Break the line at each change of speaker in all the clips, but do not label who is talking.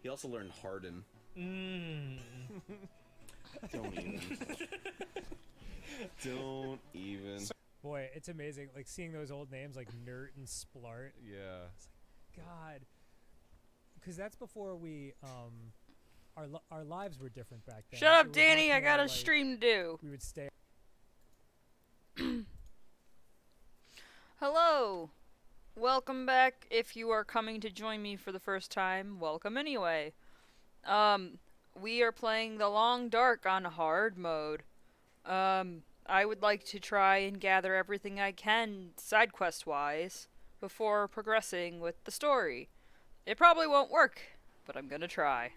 He also learned Harden. Don't even. Don't even.
Boy, it's amazing. Like seeing those old names like Nert and Splart.
Yeah.
It's like, God. Because that's before we, our lives were different back then.
Shut
It
up,
was
Danny.
much
I got
more
a
like
stream to do.
We would stay.
Hello. Welcome back. If you are coming to join me for the first time, welcome anyway. We are playing The Long Dark on hard mode. I would like to try and gather everything I can side quest wise before progressing with the story. It probably won't work, but I'm gonna try.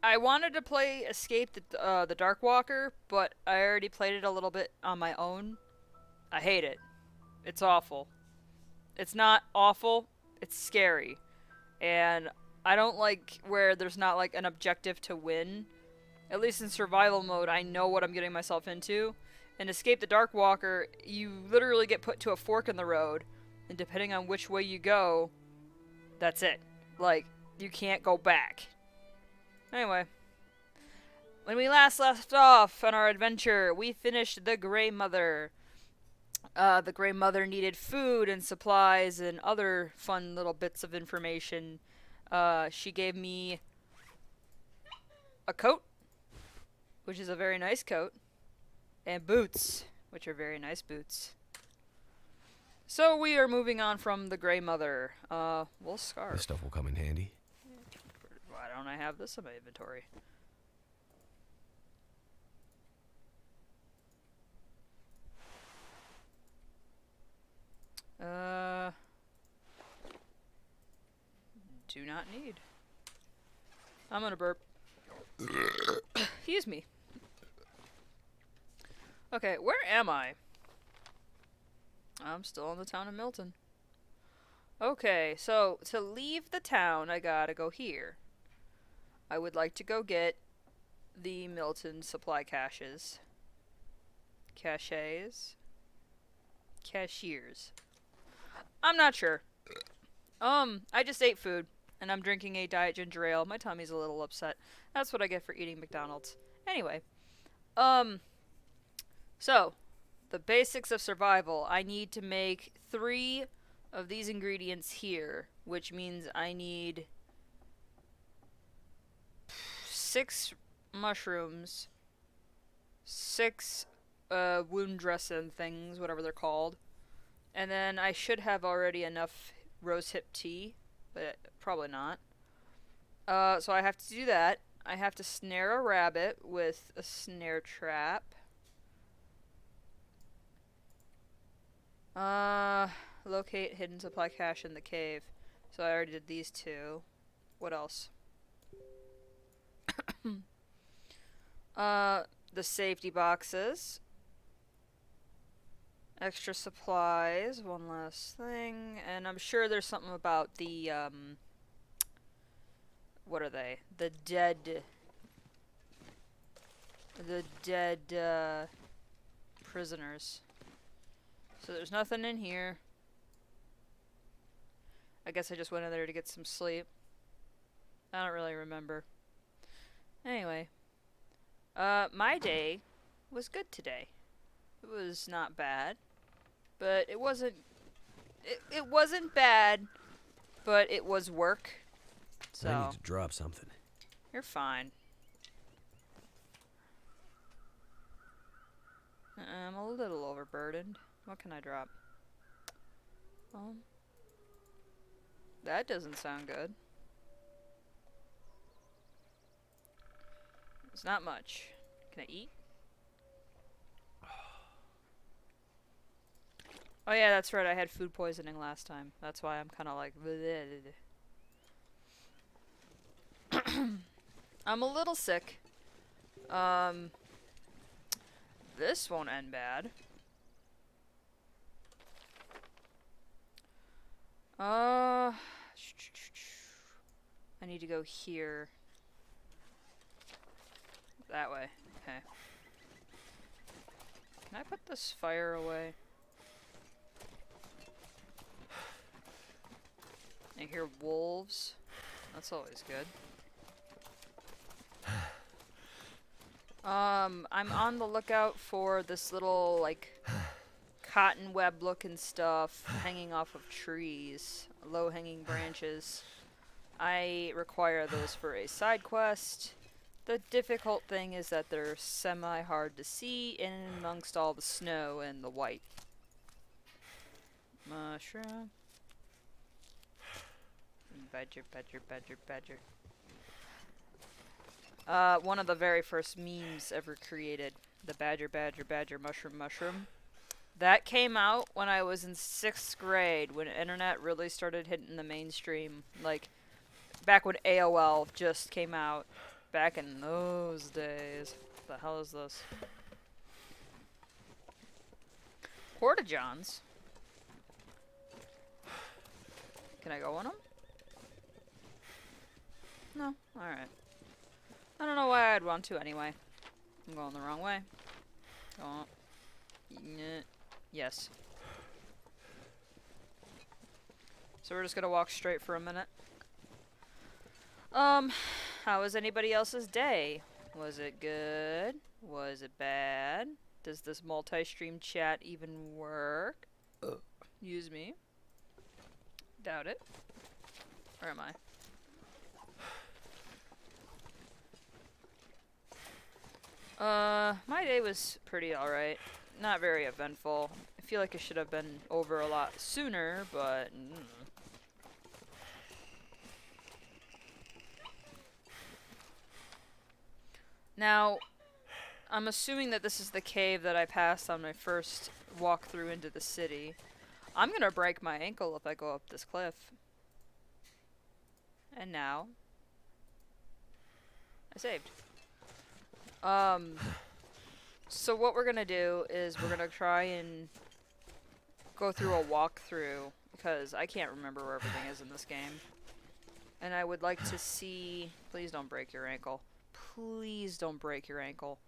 I wanted to play Escape the Dark Walker, but I already played it a little bit on my own. I hate it. It's awful. It's not awful, it's scary. And I don't like where there's not like an objective to win. At least in survival mode, I know what I'm getting myself into. In Escape the Dark Walker, you literally get put to a fork in the road, and depending on which way you go, that's it. Like, you can't go back. Anyway, when we last left off on our adventure, we finished the Grey Mother. The Grey Mother needed food and supplies and other fun little bits of information. She gave me a coat, which is a very nice coat, and boots, which are very nice boots. So we are moving on from the Grey Mother. Wool scarf.
This stuff will come in handy.
Why don't I have this in my inventory? Do not need. I'm gonna burp. Excuse me. Okay, where am I? I'm still in the town of Milton. Okay, so to leave the town, I gotta go here. I would like to go get the Milton supply caches. Caches? Cashiers. I'm not sure. I just ate food, and I'm drinking a diet ginger ale. My tummy's a little upset. That's what I get for eating McDonald's. Anyway. So, the basics of survival. I need to make 3 of these ingredients here, which means I need 6 mushrooms, 6 wound dressing things, whatever they're called, and then I should have already enough rosehip tea, but probably not. So I have to do that. I have to snare a rabbit with a snare trap. Locate hidden supply cache in the cave. So I already did these 2. What else? The safety boxes. Extra supplies, one last thing, and I'm sure there's something about the, what are they? The dead prisoners. So there's nothing in here. I guess I just went in there to get some sleep. I don't really remember. Anyway. My day was good today. It was not bad. But it wasn't... It wasn't bad, but it was work. So...
I need to drop something.
You're fine. I'm a little overburdened. What can I drop? That doesn't sound good. It's not much. Can I eat? Oh yeah, that's right. I had food poisoning last time. That's why I'm kind of like... I'm a little sick. This won't end bad. I need to go here. That way. Okay. Can I put this fire away? I hear wolves. That's always good. I'm on the lookout for this little, like, cotton web looking stuff hanging off of trees, low hanging branches. I require those for a side quest. The difficult thing is that they're semi hard to see in amongst all the snow and the white. Mushroom. Badger, badger, badger, badger. One of the very first memes ever created. The badger, badger, badger, mushroom, mushroom. That came out when I was in 6th grade, when internet really started hitting the mainstream. Like, back when AOL just came out. Back in those days. What the hell is this? Porta-johns? Can I go on them? No? Alright. I don't know why I'd want to anyway. I'm going the wrong way. Oh. Yes. So we're just gonna walk straight for a minute. How was anybody else's day? Was it good? Was it bad? Does this multi-stream chat even work? Use me. Doubt it. Where am I? My day was pretty alright. Not very eventful. I feel like it should have been over a lot sooner, but... Now, I'm assuming that this is the cave that I passed on my first walkthrough into the city. I'm gonna break my ankle if I go up this cliff. And now... I saved. So what we're gonna do is we're gonna try and go through a walkthrough, because I can't remember where everything is in this game. And I would like to see... Please don't break your ankle. Please don't break your ankle.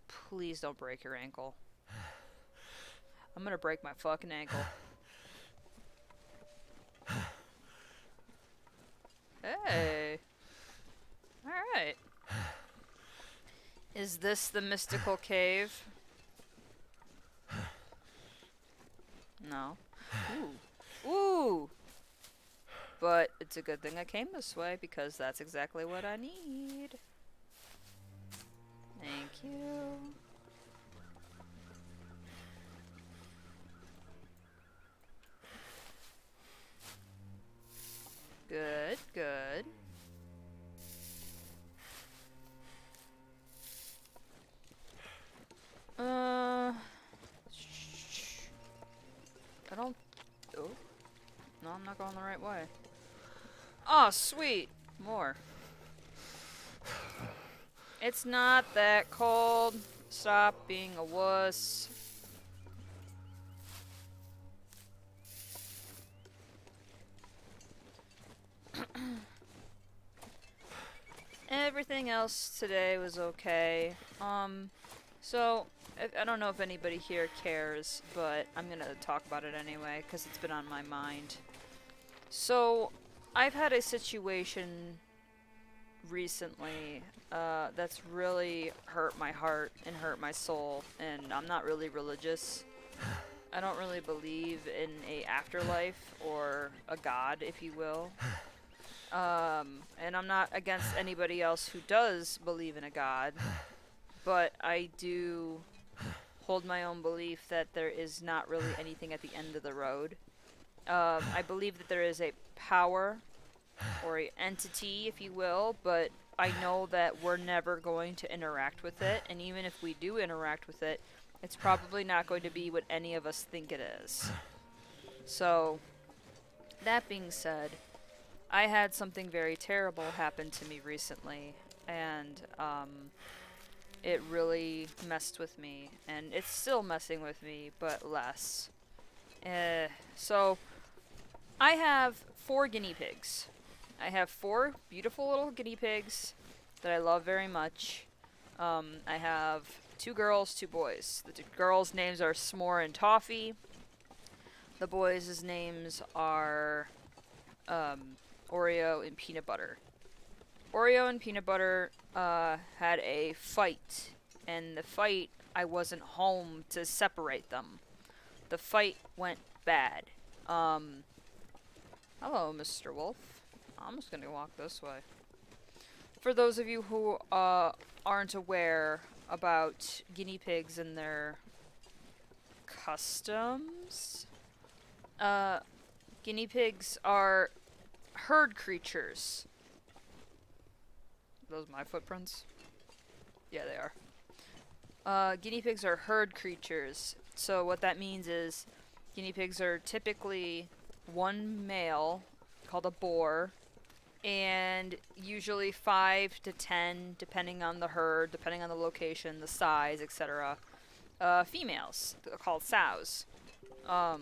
Please don't break your ankle. I'm gonna break my fucking ankle. Hey. Alright. Is this the mystical cave? No. Ooh. Ooh! But it's a good thing I came this way, because that's exactly what I need. Thank you. Good, good. I don't... Oh. No, I'm not going the right way. Oh, sweet. More. It's not that cold. Stop being a wuss. Everything else today was okay. So, I don't know if anybody here cares, but I'm gonna talk about it anyway, because it's been on my mind. So, I've had a situation recently that's really hurt my heart and hurt my soul, and I'm not really religious. I don't really believe in a afterlife or a god, if you will. And I'm not against anybody else who does believe in a god, but I do hold my own belief that there is not really anything at the end of the road. I believe that there is a power or a entity, if you will, but I know that we're never going to interact with it, and even if we do interact with it, it's probably not going to be what any of us think it is. So, that being said, I had something very terrible happen to me recently, and it really messed with me, and it's still messing with me, but less. So, I have 4 guinea pigs. I have 4 beautiful little guinea pigs that I love very much. I have 2 girls, 2 boys. The 2 girls' names are S'more and Toffee. The boys' names are Oreo and Peanut Butter. Oreo and Peanut Butter had a fight, and the fight, I wasn't home to separate them. The fight went bad. Hello, Mr. Wolf. I'm just gonna walk this way. For those of you who aren't aware about guinea pigs and their customs, guinea pigs are herd creatures. Are those my footprints? Yeah, they are. Guinea pigs are herd creatures. So what that means is guinea pigs are typically one male, called a boar, and usually 5 to 10, depending on the herd, depending on the location, the size, etc. Females, called sows. The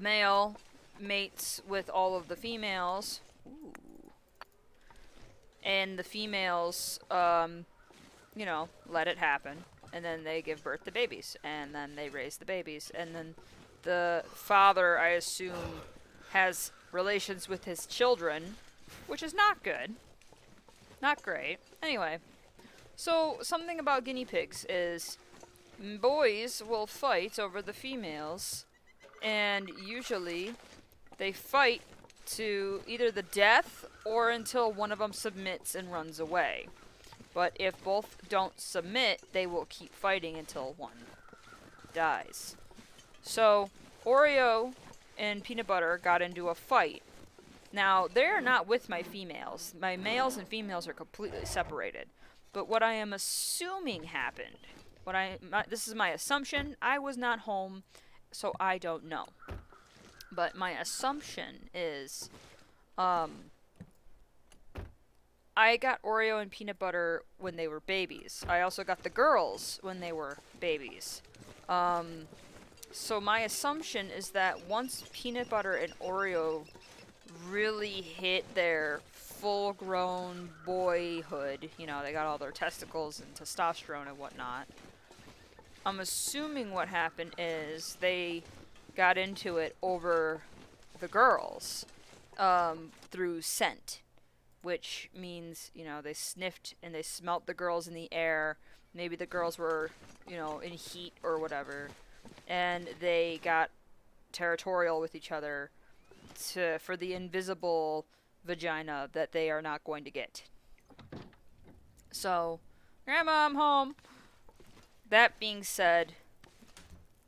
male mates with all of the females. Ooh. And the females, you know, let it happen. And then they give birth to babies. And then they raise the babies. And then the father, I assume, has relations with his children, which is not good. Not great. Anyway, so something about guinea pigs is boys will fight over the females, and usually they fight to either the death or until one of them submits and runs away. But if both don't submit, they will keep fighting until one dies. So, Oreo and Peanut Butter got into a fight. Now, they're not with my females. My males and females are completely separated. But what I am assuming happened, this is my assumption, I was not home, so I don't know. But my assumption is, I got Oreo and Peanut Butter when they were babies. I also got the girls when they were babies. So my assumption is that once Peanut Butter and Oreo really hit their full-grown boyhood, you know, they got all their testicles and testosterone and whatnot, I'm assuming what happened is they got into it over the girls through scent. Which means, you know, they sniffed and they smelt the girls in the air. Maybe the girls were, you know, in heat or whatever. And they got territorial with each other for the invisible vagina that they are not going to get. So, Grandma, I'm home. That being said,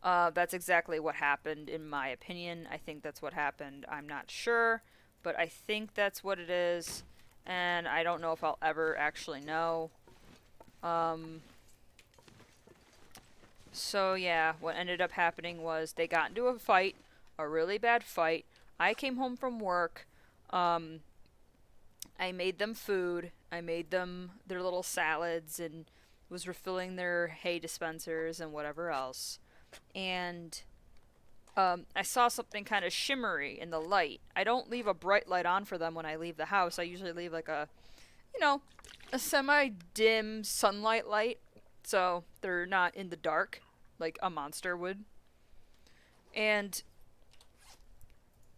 that's exactly what happened in my opinion. I think that's what happened. I'm not sure, but I think that's what it is. And I don't know if I'll ever actually know. So yeah, what ended up happening was they got into a fight, a really bad fight. I came home from work. I made them food. I made them their little salads and was refilling their hay dispensers and whatever else. And I saw something kind of shimmery in the light. I don't leave a bright light on for them when I leave the house. I usually leave like a, you know, a semi-dim sunlight light. So they're not in the dark like a monster would. And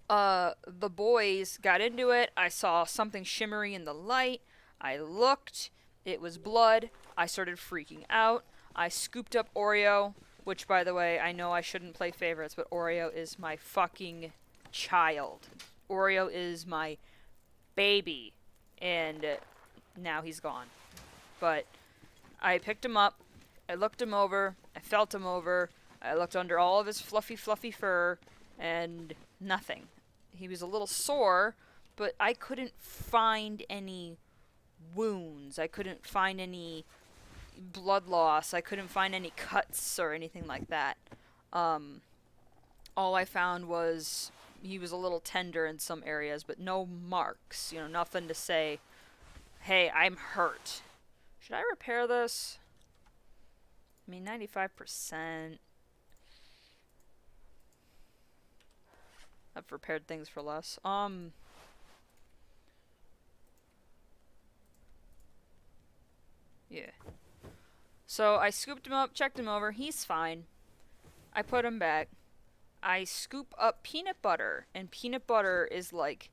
the boys got into it. I saw something shimmery in the light. I looked. It was blood. I started freaking out. I scooped up Oreo. Which, by the way, I know I shouldn't play favorites, but Oreo is my fucking child. Oreo is my baby. And now he's gone. But I picked him up. I looked him over. I felt him over. I looked under all of his fluffy, fluffy fur. And nothing. He was a little sore, but I couldn't find any wounds. I couldn't find any blood loss. I couldn't find any cuts or anything like that. All I found was he was a little tender in some areas, but no marks. You know, nothing to say, hey, I'm hurt. Should I repair this? I mean, 95%. I've repaired things for less. Yeah. So I scooped him up, checked him over. He's fine. I put him back. I scoop up peanut butter, and peanut butter is like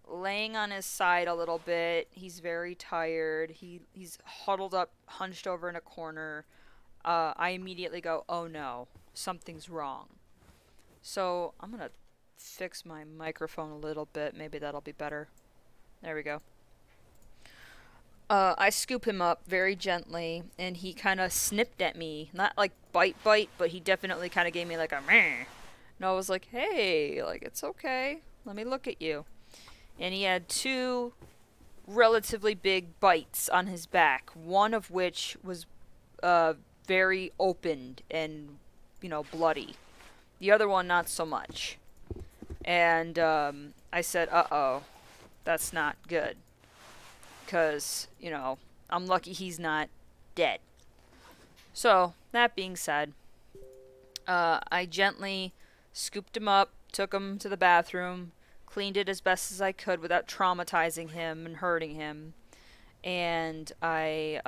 laying on his side a little bit. He's very tired. He's huddled up, hunched over in a corner. I immediately go, oh no, something's wrong. So I'm gonna fix my microphone a little bit. Maybe that'll be better. There we go. I scoop him up very gently, and he kind of snipped at me. Not like bite, but he definitely kind of gave me like a meh. And I was like, hey, like, it's okay. Let me look at you. And he had 2 relatively big bites on his back, one of which was very opened and, bloody. The other one, not so much. And I said, uh-oh, that's not good. Because, I'm lucky he's not dead. So, that being said, I gently scooped him up, took him to the bathroom, cleaned it as best as I could without traumatizing him and hurting him. And I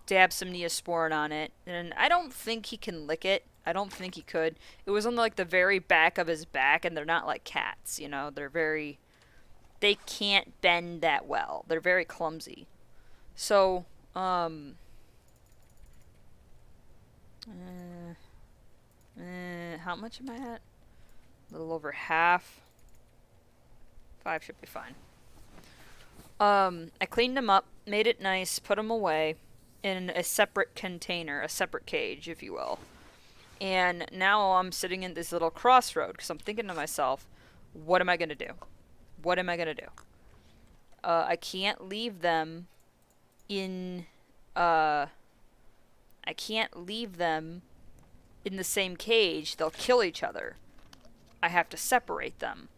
dabbed some Neosporin on it. And I don't think he can lick it. I don't think he could. It was on like the very back of his back, and they're not like cats, they can't bend that well. They're very clumsy. So, how much am I at? A little over half. 5 should be fine. I cleaned him up, made it nice, put him away in a separate container, a separate cage, if you will. And now I'm sitting in this little crossroad, because I'm thinking to myself, what am I going to do? What am I going to do? I can't leave them in the same cage. They'll kill each other. I have to separate them.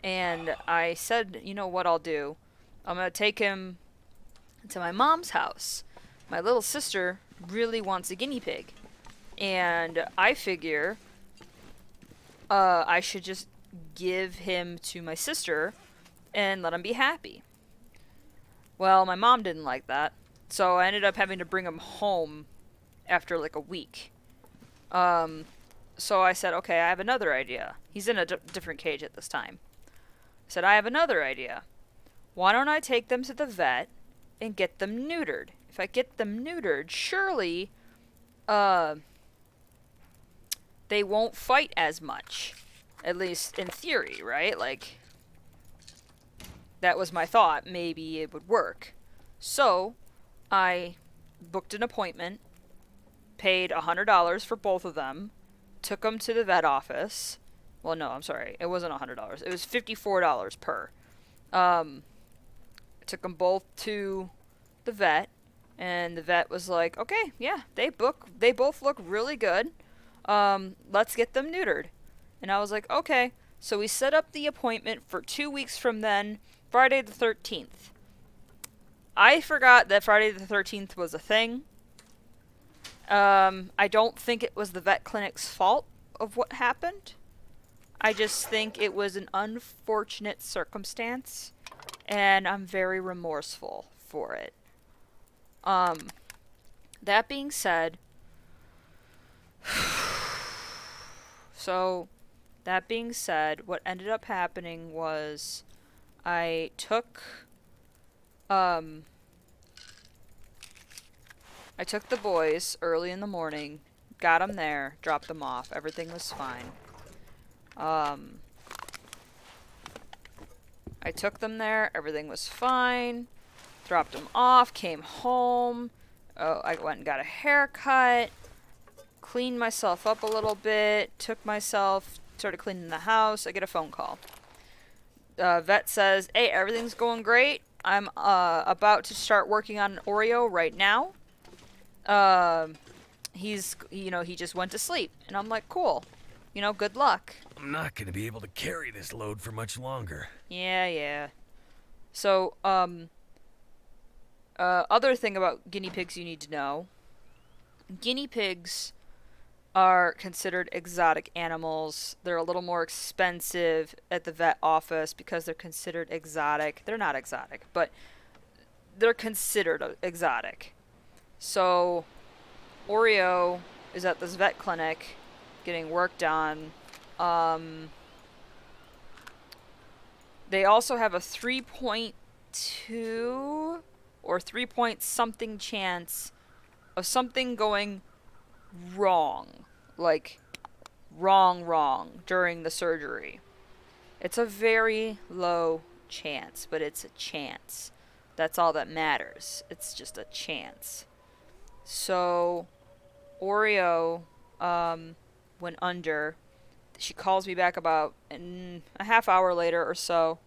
And I said, you know what I'll do? I'm going to take him to my mom's house. My little sister really wants a guinea pig. And I figure I should just give him to my sister and let him be happy. Well, my mom didn't like that, so I ended up having to bring him home after like a week. So I said, okay, I have another idea. He's in a different cage at this time. I said, I have another idea. Why don't I take them to the vet and get them neutered? If I get them neutered, surely they won't fight as much. At least in theory, right? Like, that was my thought. Maybe it would work. So, I booked an appointment, paid $100 for both of them, took them to the vet office. Well, no, I'm sorry. It wasn't $100. It was $54 per. I took them both to the vet, and the vet was like, okay, yeah, they both look really good. Let's get them neutered. And I was like, okay. So we set up the appointment for 2 weeks from then, Friday the 13th. I forgot that Friday the 13th was a thing. I don't think it was the vet clinic's fault of what happened. I just think it was an unfortunate circumstance, and I'm very remorseful for it. That being said, what ended up happening was I took the boys early in the morning, got them there, dropped them off. Everything was fine. I took them there, everything was fine, dropped them off, came home, I went and got a haircut, cleaned myself up a little bit, started cleaning the house. I get a phone call. Vet says, hey, everything's going great. I'm about to start working on an Oreo right now. He just went to sleep. And I'm like, cool. Good luck.
I'm not gonna be able to carry this load for much longer.
Yeah. So, other thing about guinea pigs you need to know. Guinea pigs are considered exotic animals. They're a little more expensive at the vet office because they're considered exotic. They're not exotic, but they're considered exotic. So, Oreo is at this vet clinic, getting worked on. They also have a 3.2 or 3 point something chance of something going wrong. Like, wrong during the surgery. It's a very low chance, but it's a chance. That's all that matters. It's just a chance. So, Oreo went under. She calls me back about a half hour later or so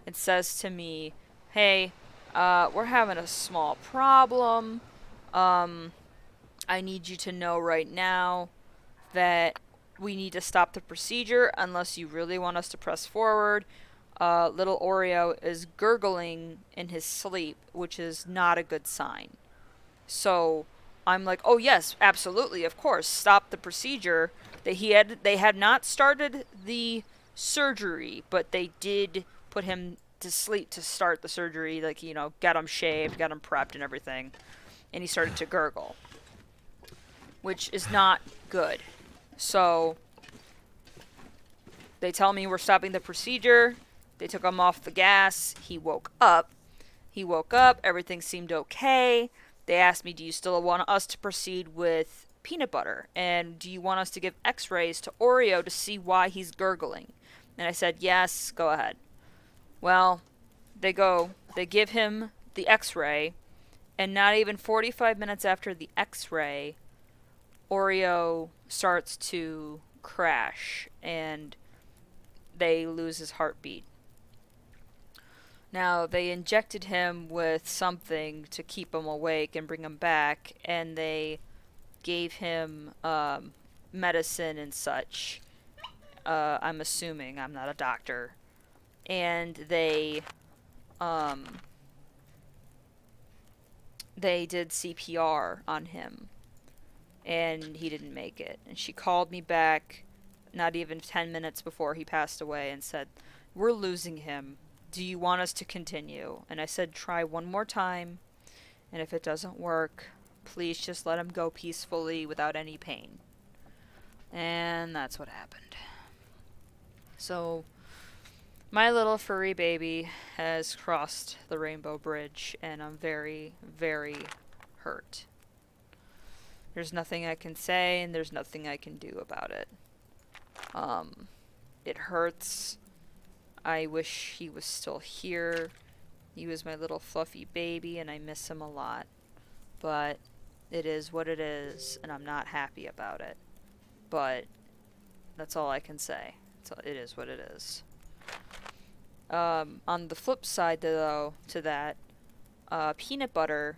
and says to me, hey, we're having a small problem. I need you to know right now that we need to stop the procedure unless you really want us to press forward. Little Oreo is gurgling in his sleep, which is not a good sign. So I'm like, oh yes, absolutely, of course, stop the procedure. They had not started the surgery, but they did put him to sleep to start the surgery. Like, you know, got him shaved, got him prepped and everything. And he started to gurgle, which is not good. So they tell me we're stopping the procedure. They took him off the gas. He woke up. Everything seemed okay. They asked me, do you still want us to proceed with peanut butter? And do you want us to give x-rays to Oreo to see why he's gurgling? And I said, yes, go ahead. Well, they give him the x-ray, and not even 45 minutes after the x-ray, Oreo starts to crash, and they lose his heartbeat. Now, they injected him with something to keep him awake and bring him back, and they gave him medicine and such. I'm assuming, I'm not a doctor. And they did CPR on him, and he didn't make it. And she called me back not even 10 minutes before he passed away and said, we're losing him. Do you want us to continue? And I said, try one more time, and if it doesn't work, please just let him go peacefully without any pain. And that's what happened. So, my little furry baby has crossed the Rainbow Bridge, and I'm very, very hurt. There's nothing I can say, and there's nothing I can do about it. It hurts. I wish he was still here. He was my little fluffy baby, and I miss him a lot. But it is what it is, and I'm not happy about it. But that's all I can say. So it is what it is. On the flip side, though, to that, Peanut Butter,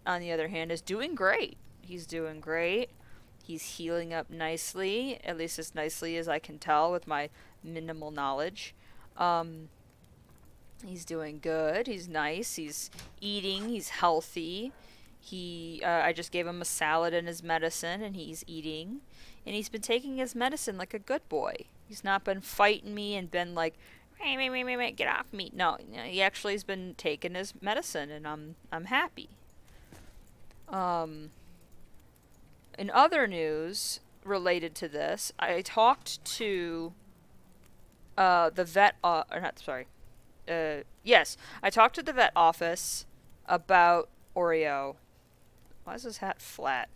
on the other hand, is doing great. He's doing great. He's healing up nicely, at least as nicely as I can tell with my minimal knowledge. He's doing good. He's nice. He's eating. He's healthy. I just gave him a salad and his medicine, and he's eating. And he's been taking his medicine like a good boy. He's not been fighting me and been like, wait, get off me. No, he actually has been taking his medicine, and I'm happy. In other news related to this, I talked to the vet. Yes, I talked to the vet office about Oreo. Why is his hat flat?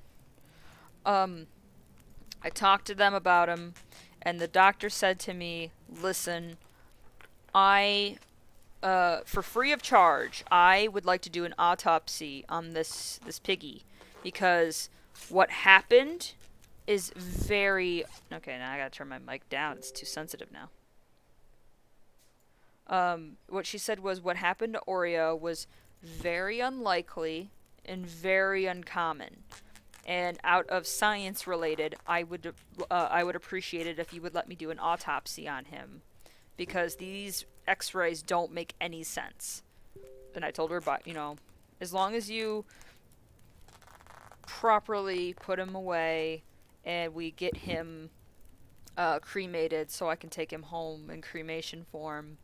I talked to them about him, and the doctor said to me, listen, for free of charge, I would like to do an autopsy on this piggy, because what happened is very... Okay, now I gotta turn my mic down. It's too sensitive now. What she said was what happened to Oreo was very unlikely and very uncommon. And out of science related, I would appreciate it if you would let me do an autopsy on him, because these x-rays don't make any sense. And I told her, but as long as you properly put him away and we get him cremated so I can take him home in cremation form,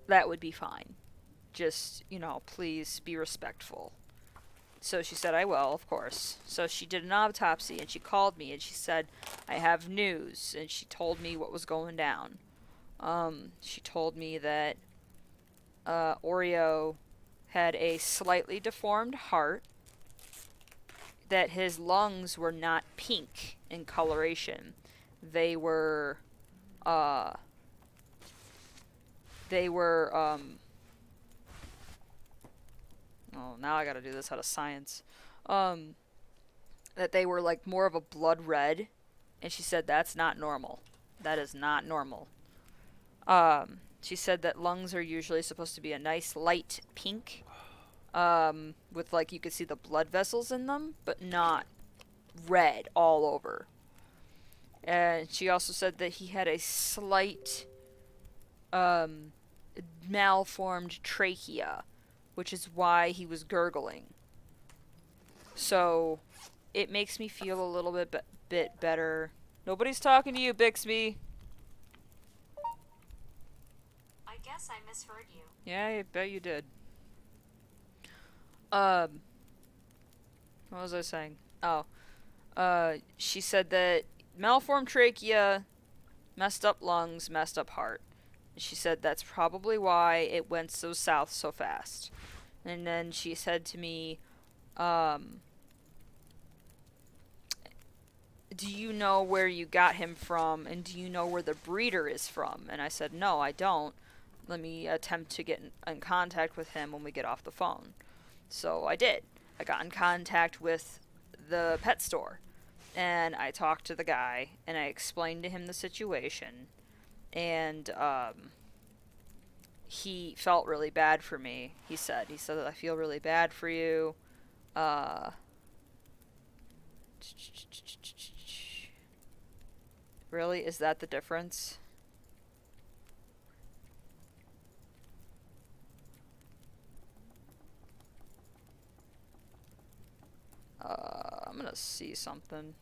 that would be fine. Just, please be respectful. So she said, I will, of course. So she did an autopsy, and she called me, and she said, I have news, and she told me what was going down. She told me that Oreo had a slightly deformed heart, that his lungs were not pink in coloration. They were, oh, now I gotta do this out of science. That they were like more of a blood red, and she said that's not normal. That is not normal. She said that lungs are usually supposed to be a nice light pink, with like you could see the blood vessels in them, but not red all over. And she also said that he had a slight malformed trachea, which is why he was gurgling. So it makes me feel a little bit better. Nobody's talking to you, Bixby.
I guess I misheard you.
Yeah, I bet you did. What was I saying? Oh. She said that malformed trachea, messed up lungs, messed up heart. She said that's probably why it went so south so fast. And then she said to me, do you know where you got him from, and do you know where the breeder is from? And I said, no, I don't. Let me attempt to get in contact with him when we get off the phone. So I did. I got in contact with the pet store, and I talked to the guy, and I explained to him the situation, and he felt really bad for me. He said, I feel really bad for you. Really? Is that the difference? I'm gonna see something.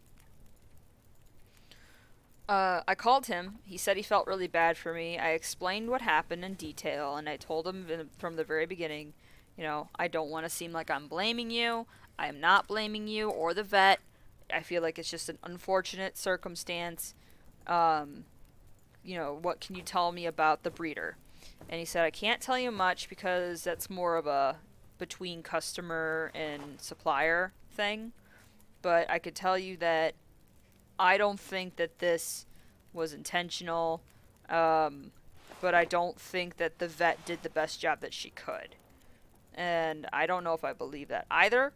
I called him. He said he felt really bad for me. I explained what happened in detail, and I told him from the very beginning, I don't want to seem like I'm blaming you. I am not blaming you or the vet. I feel like it's just an unfortunate circumstance. What can you tell me about the breeder? And he said, I can't tell you much because that's more of a between customer and supplier thing. But I could tell you that I don't think that this was intentional. But I don't think that the vet did the best job that she could. And I don't know if I believe that either.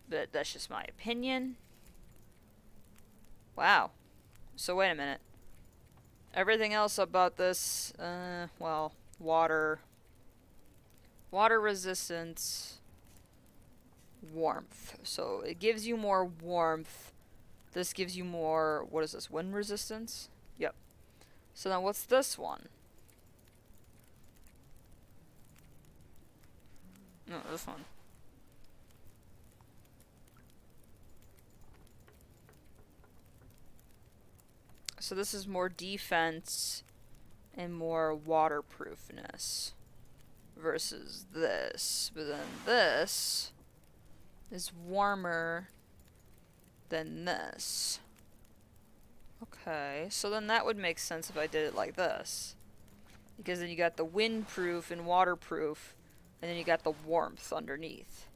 But that's just my opinion. Wow. So wait a minute. Everything else about this, water resistance, warmth. So it gives you more warmth. This gives you more, what is this, wind resistance? Yep. So then what's this one? No, this one. So this is more defense and more waterproofness versus this. But then this is warmer than this. Okay, so then that would make sense if I did it like this. Because then you got the windproof and waterproof, and then you got the warmth underneath.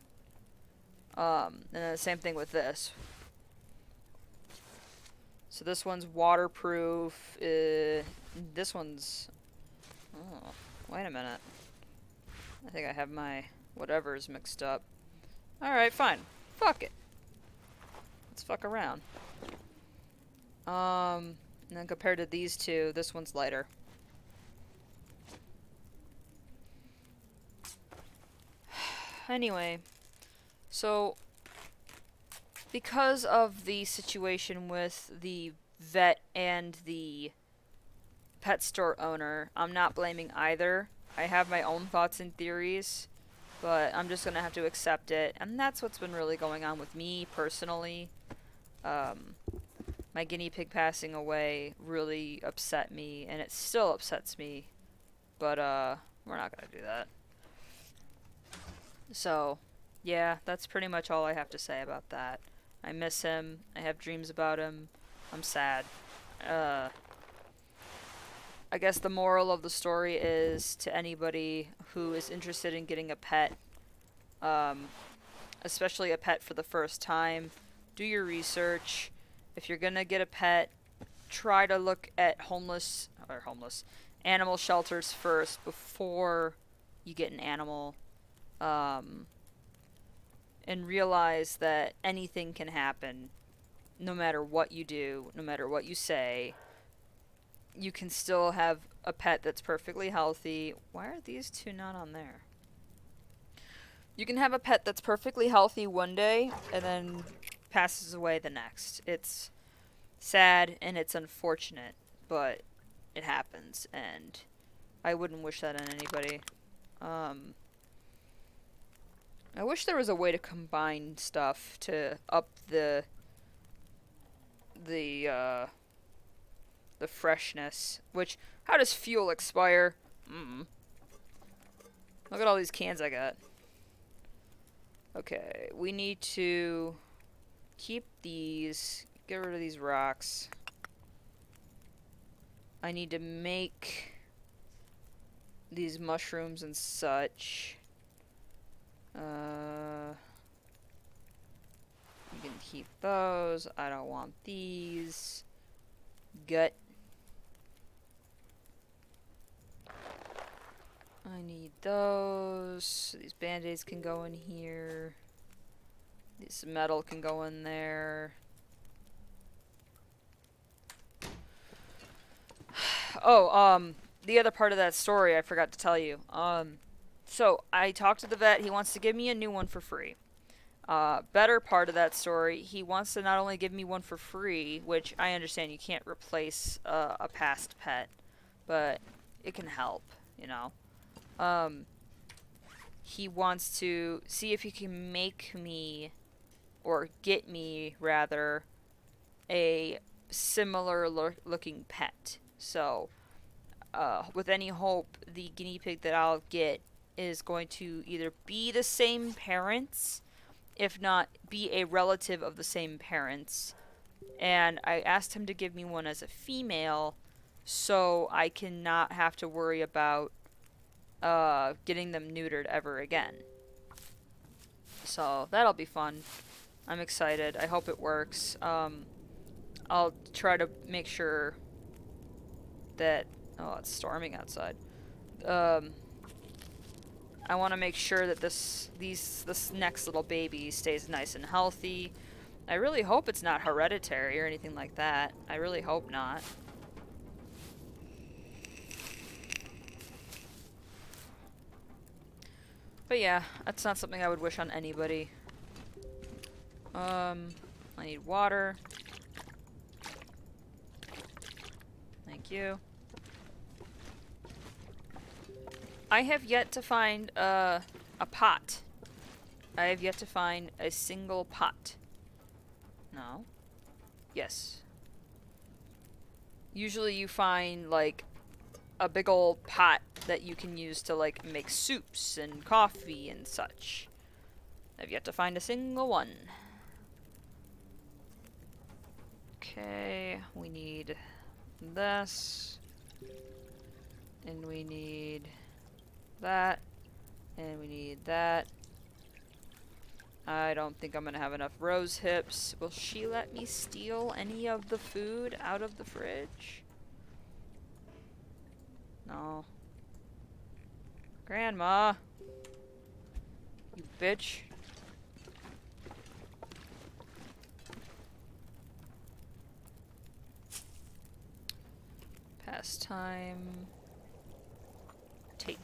And then the same thing with this. So this one's waterproof. This one's... Oh, wait a minute. I think I have my whatevers mixed up. Alright, fine. Fuck it. Let's fuck around. And then compared to these two, this one's lighter. Anyway, so because of the situation with the vet and the pet store owner, I'm not blaming either. I have my own thoughts and theories, but I'm just gonna have to accept it, and that's what's been really going on with me personally. My guinea pig passing away really upset me, and it still upsets me, but we're not gonna do that. So, Yeah, that's pretty much all I have to say about that. I miss him. I have dreams about him. I'm sad. I guess the moral of the story is to anybody who is interested in getting a pet, especially a pet for the first time, do your research. If you're gonna get a pet, try to look at homeless animal shelters first before you get an animal, and realize that anything can happen no matter what you do, no matter what you say. You can still have a pet that's perfectly healthy. Why are these two not on there? You can have a pet that's perfectly healthy one day and then passes away the next. It's sad and it's unfortunate, but it happens, and I wouldn't wish that on anybody. I wish there was a way to combine stuff to up the freshness. Which, how does fuel expire? Look at all these cans I got. Okay, we need to keep these. Get rid of these rocks. I need to make these mushrooms and such. You can keep those. I don't want these. Gut. I need those. These band-aids can go in here. This metal can go in there. Oh, the other part of that story I forgot to tell you. So I talked to the vet. He wants to give me a new one for free. Better part of that story, he wants to not only give me one for free, which I understand you can't replace a past pet, but it can help, you know. He wants to see if he can make me, or get me, rather, a similar looking pet. So, with any hope, the guinea pig that I'll get is going to either be the same parents, if not be a relative of the same parents. And I asked him to give me one as a female, so I cannot have to worry about getting them neutered ever again. So that'll be fun. I'm excited. I hope it works. I'll try to make sure that... Oh, it's storming outside. I want to make sure that this next little baby stays nice and healthy. I really hope it's not hereditary or anything like that. I really hope not. But yeah, that's not something I would wish on anybody. I need water. Thank you. I have yet to find a pot. I have yet to find a single pot. No. Yes. Usually you find, like, a big old pot that you can use to, like, make soups and coffee and such. I've yet to find a single one. Okay, we need this. And we need that. And we need that. I don't think I'm gonna have enough rose hips. Will she let me steal any of the food out of the fridge? No. Grandma! You bitch. Pastime. Take.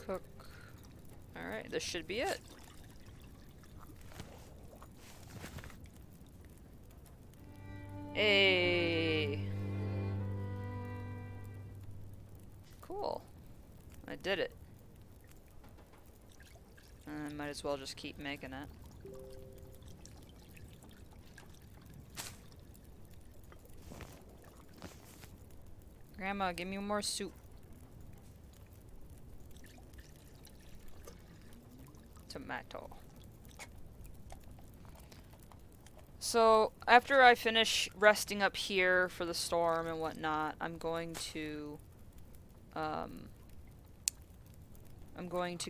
Cook. Alright, this should be it. Hey. Cool. I did it. might as well just keep making it. Grandma, give me more soup. Tomato. So, after I finish resting up here for the storm and whatnot, I'm going to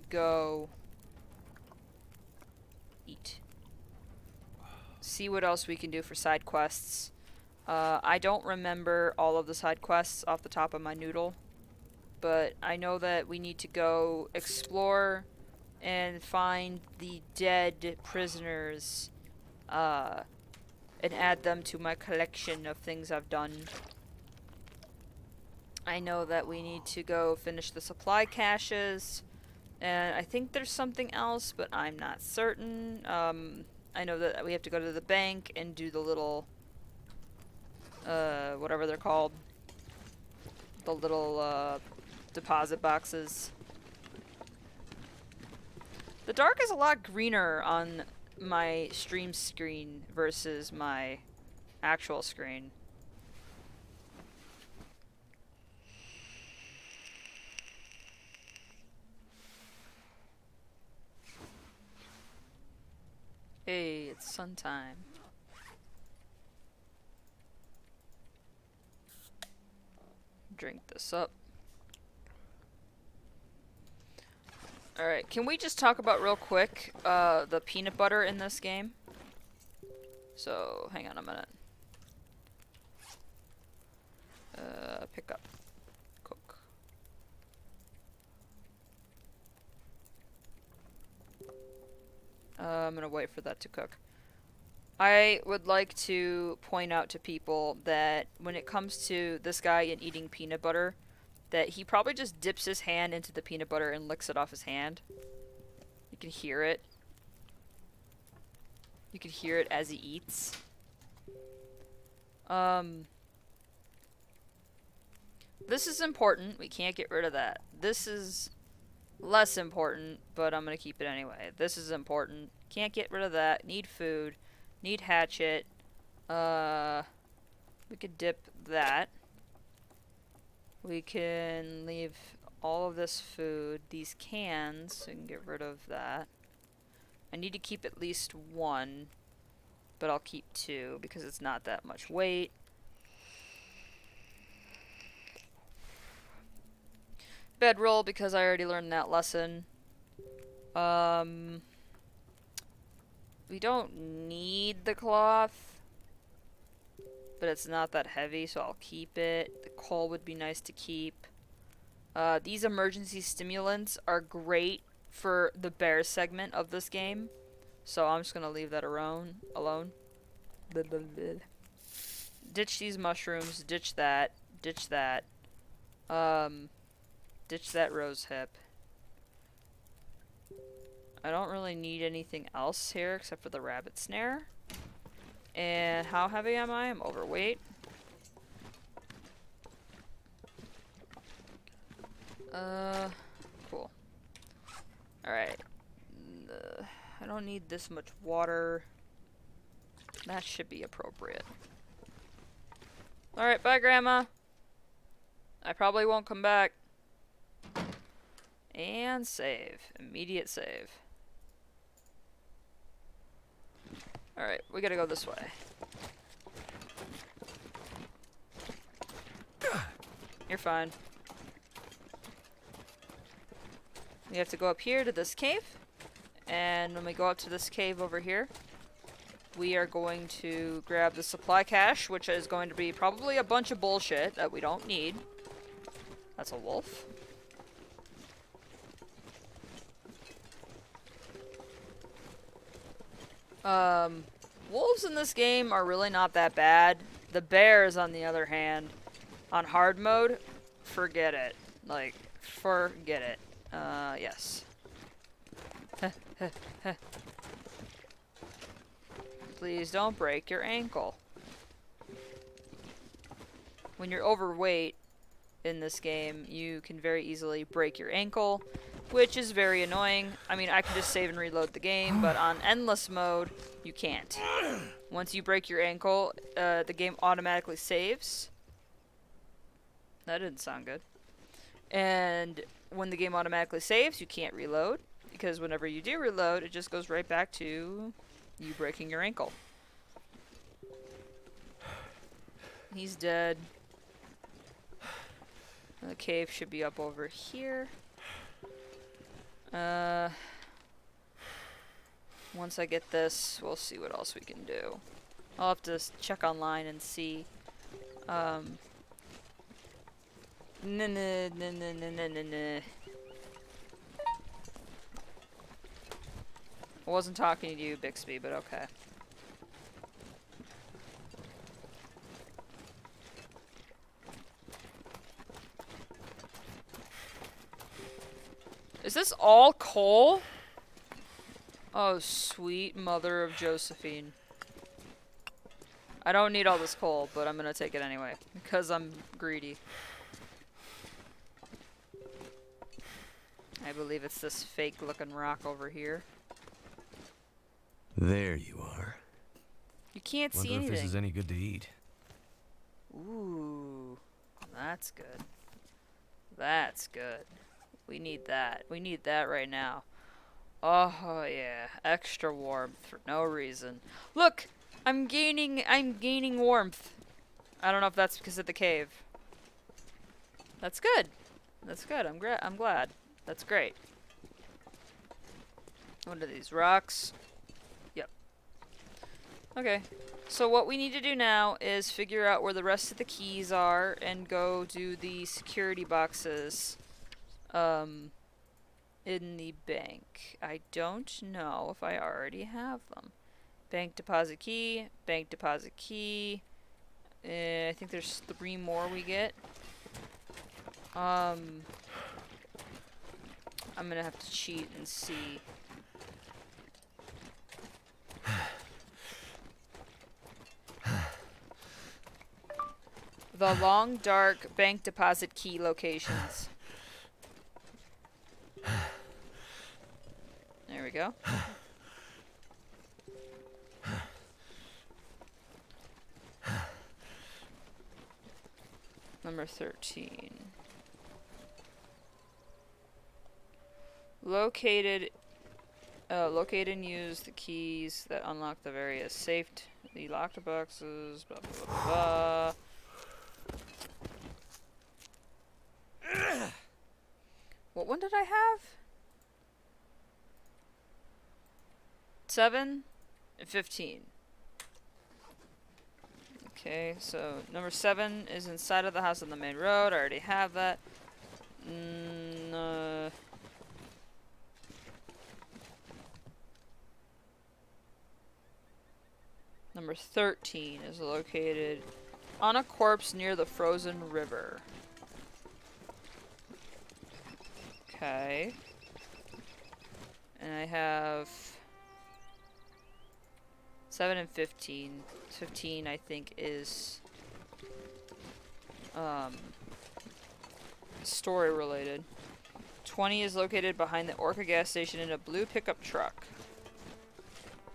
go eat. See what else we can do for side quests. I don't remember all of the side quests off the top of my noodle, but I know that we need to go explore and find the dead prisoners, and add them to my collection of things I've done. I know that we need to go finish the supply caches, and I think there's something else, but I'm not certain. I know that we have to go to the bank and do the little, whatever they're called. The little, deposit boxes. The dark is a lot greener on my stream screen versus my actual screen. Hey, it's sun time. Drink this up. Alright, can we just talk about real quick the peanut butter in this game? So, hang on a minute. Pick up. Cook. I'm gonna wait for that to cook. I would like to point out to people that when it comes to this guy and eating peanut butter, that he probably just dips his hand into the peanut butter and licks it off his hand. You can hear it. You can hear it as he eats. This is important. We can't get rid of that. This is less important, but I'm gonna keep it anyway. This is important. Can't get rid of that. Need food. Need hatchet. We could dip that. We can leave all of this food, these cans, so we can get rid of that. I need to keep at least one, but I'll keep two because it's not that much weight. Bedroll because I already learned that lesson. We don't need the cloth, but it's not that heavy, so I'll keep it. The coal would be nice to keep. These emergency stimulants are great for the bear segment of this game, so I'm just gonna leave that alone. Ditch these mushrooms, ditch that, ditch that. Ditch that rose hip. I don't really need anything else here except for the rabbit snare. And how heavy am I? I'm overweight. Cool. Alright. I don't need this much water. That should be appropriate. Alright, bye, Grandma. I probably won't come back. And save. Immediate save. Alright, we gotta go this way. You're fine. We have to go up here to this cave. And when we go up to this cave over here, we are going to grab the supply cache, which is going to be probably a bunch of bullshit that we don't need. That's a wolf. Wolves in this game are really not that bad. The bears, on the other hand, on hard mode, forget it. Like, forget it. Yes. Please don't break your ankle. When you're overweight in this game, you can very easily break your ankle, which is very annoying. I mean, I can just save and reload the game, but on endless mode, you can't. Once you break your ankle, the game automatically saves. That didn't sound good. And when the game automatically saves, you can't reload, because whenever you do reload, it just goes right back to you breaking your ankle. He's dead. The cave should be up over here. Once I get this, we'll see what else we can do. I'll have to check online and see. Nah. I wasn't talking to you, Bixby, but okay. Is this all coal? Oh, sweet mother of Josephine. I don't need all this coal, but I'm gonna take it anyway, because I'm greedy. I believe it's this fake looking rock over here.
There you are.
You can't see
Wonder if
anything.
this is any good to eat.
Ooh, that's good. That's good. We need that. We need that right now. Oh yeah, extra warmth for no reason. Look, I'm gaining warmth. I don't know if that's because of the cave. That's good. That's good. I'm glad. That's great. What are these rocks? Yep. Okay. So what we need to do now is figure out where the rest of the keys are and go do the security boxes in the bank. I don't know if I already have them. Bank deposit key, bank deposit key. I think there's 3 more we get. I'm gonna have to cheat and see. The long, dark bank deposit key locations. There we go. Number 13. Locate and use the keys that unlock the various the locked boxes, blah blah blah blah. What one did I have? 7 and 15. Okay, so number 7 is inside of the house on the main road. I already have that. Number 13 is located on a corpse near the frozen river. Okay. And I have 7 and 15. 15 I think is story related. 20 is located behind the Orca gas station in a blue pickup truck.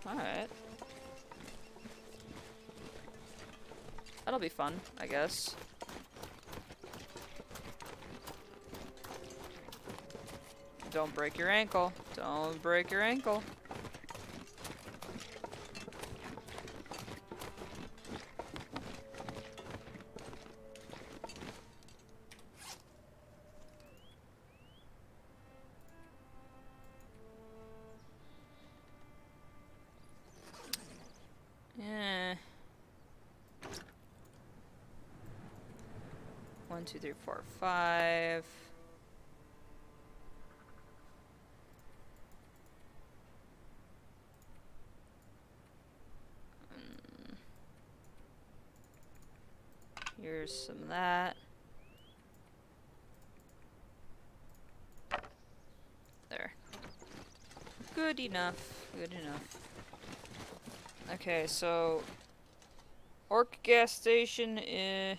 Alright. That'll be fun, I guess. Don't break your ankle. Don't break your ankle. Yeah. 1, 2, 3, 4, 5. Here's some of that. There. Good enough. Good enough. Okay, so Orc gas station is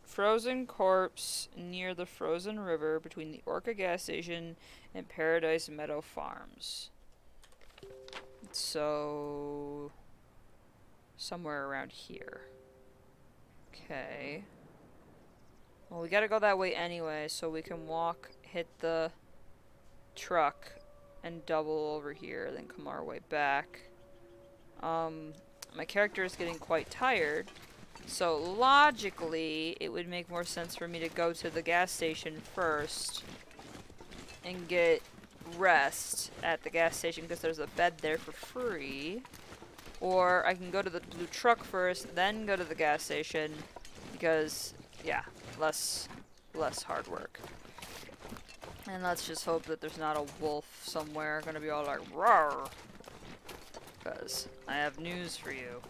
Frozen corpse near the frozen river between the Orca gas station and Paradise Meadow Farms. So, somewhere around here. Okay. Well, we gotta go that way anyway, so we can walk, hit the truck, and double over here, then come our way back. My character is getting quite tired, so logically, it would make more sense for me to go to the gas station first and get rest at the gas station because there's a bed there for free. Or I can go to the blue truck first, then go to the gas station because, yeah, less hard work. And let's just hope that there's not a wolf somewhere gonna be all like, roar. Because I have news for you.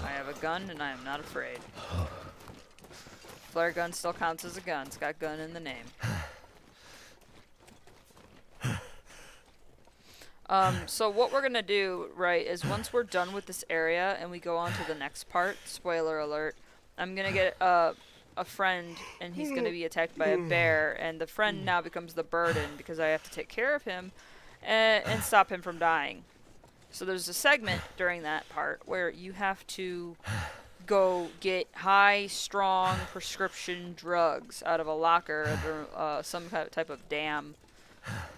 I have a gun and I am not afraid. Flare gun still counts as a gun. It's got gun in the name. So what we're gonna do, right, is once we're done with this area and we go on to the next part, spoiler alert, I'm gonna get a friend and he's gonna be attacked by a bear, and the friend now becomes the burden because I have to take care of him and stop him from dying. So there's a segment during that part where you have to go get high, strong prescription drugs out of a locker or some kind of type of dam.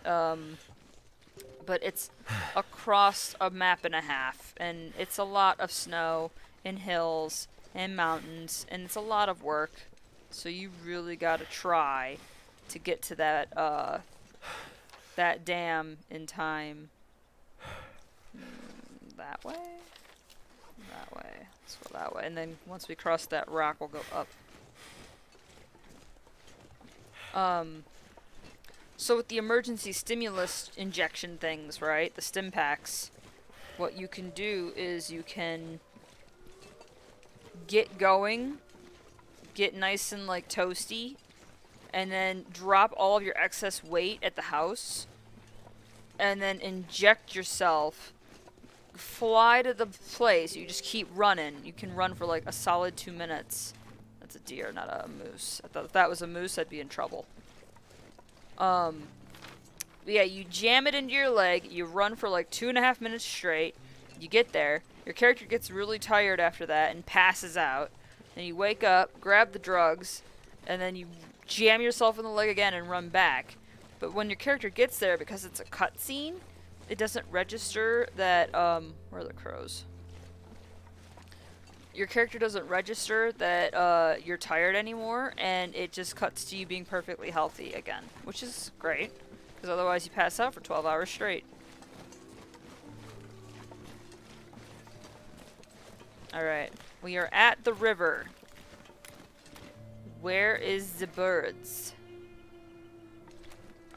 But it's across a map and a half, and it's a lot of snow and hills and mountains, and it's a lot of work. So you really gotta try to get to that that dam in time. That way? That way. Let's go that way. And then once we cross that rock, we'll go up. So with the emergency stimulus injection things, right? The stim packs. What you can do is you can get going, get nice and like toasty, and then drop all of your excess weight at the house, and then inject yourself. Fly to the place. You just keep running. You can run for like a solid 2 minutes. That's a deer, not a moose. I thought if that was a moose, I'd be in trouble. Yeah, you jam it into your leg. You run for like 2.5 minutes straight. You get there. Your character gets really tired after that and passes out. Then you wake up, grab the drugs, and then you jam yourself in the leg again and run back. But when your character gets there, because it's a cutscene, it doesn't register that, where are the crows? Your character doesn't register that, you're tired anymore, and it just cuts to you being perfectly healthy again, which is great, because otherwise you pass out for 12 hours straight. Alright, we are at the river. Where is the birds?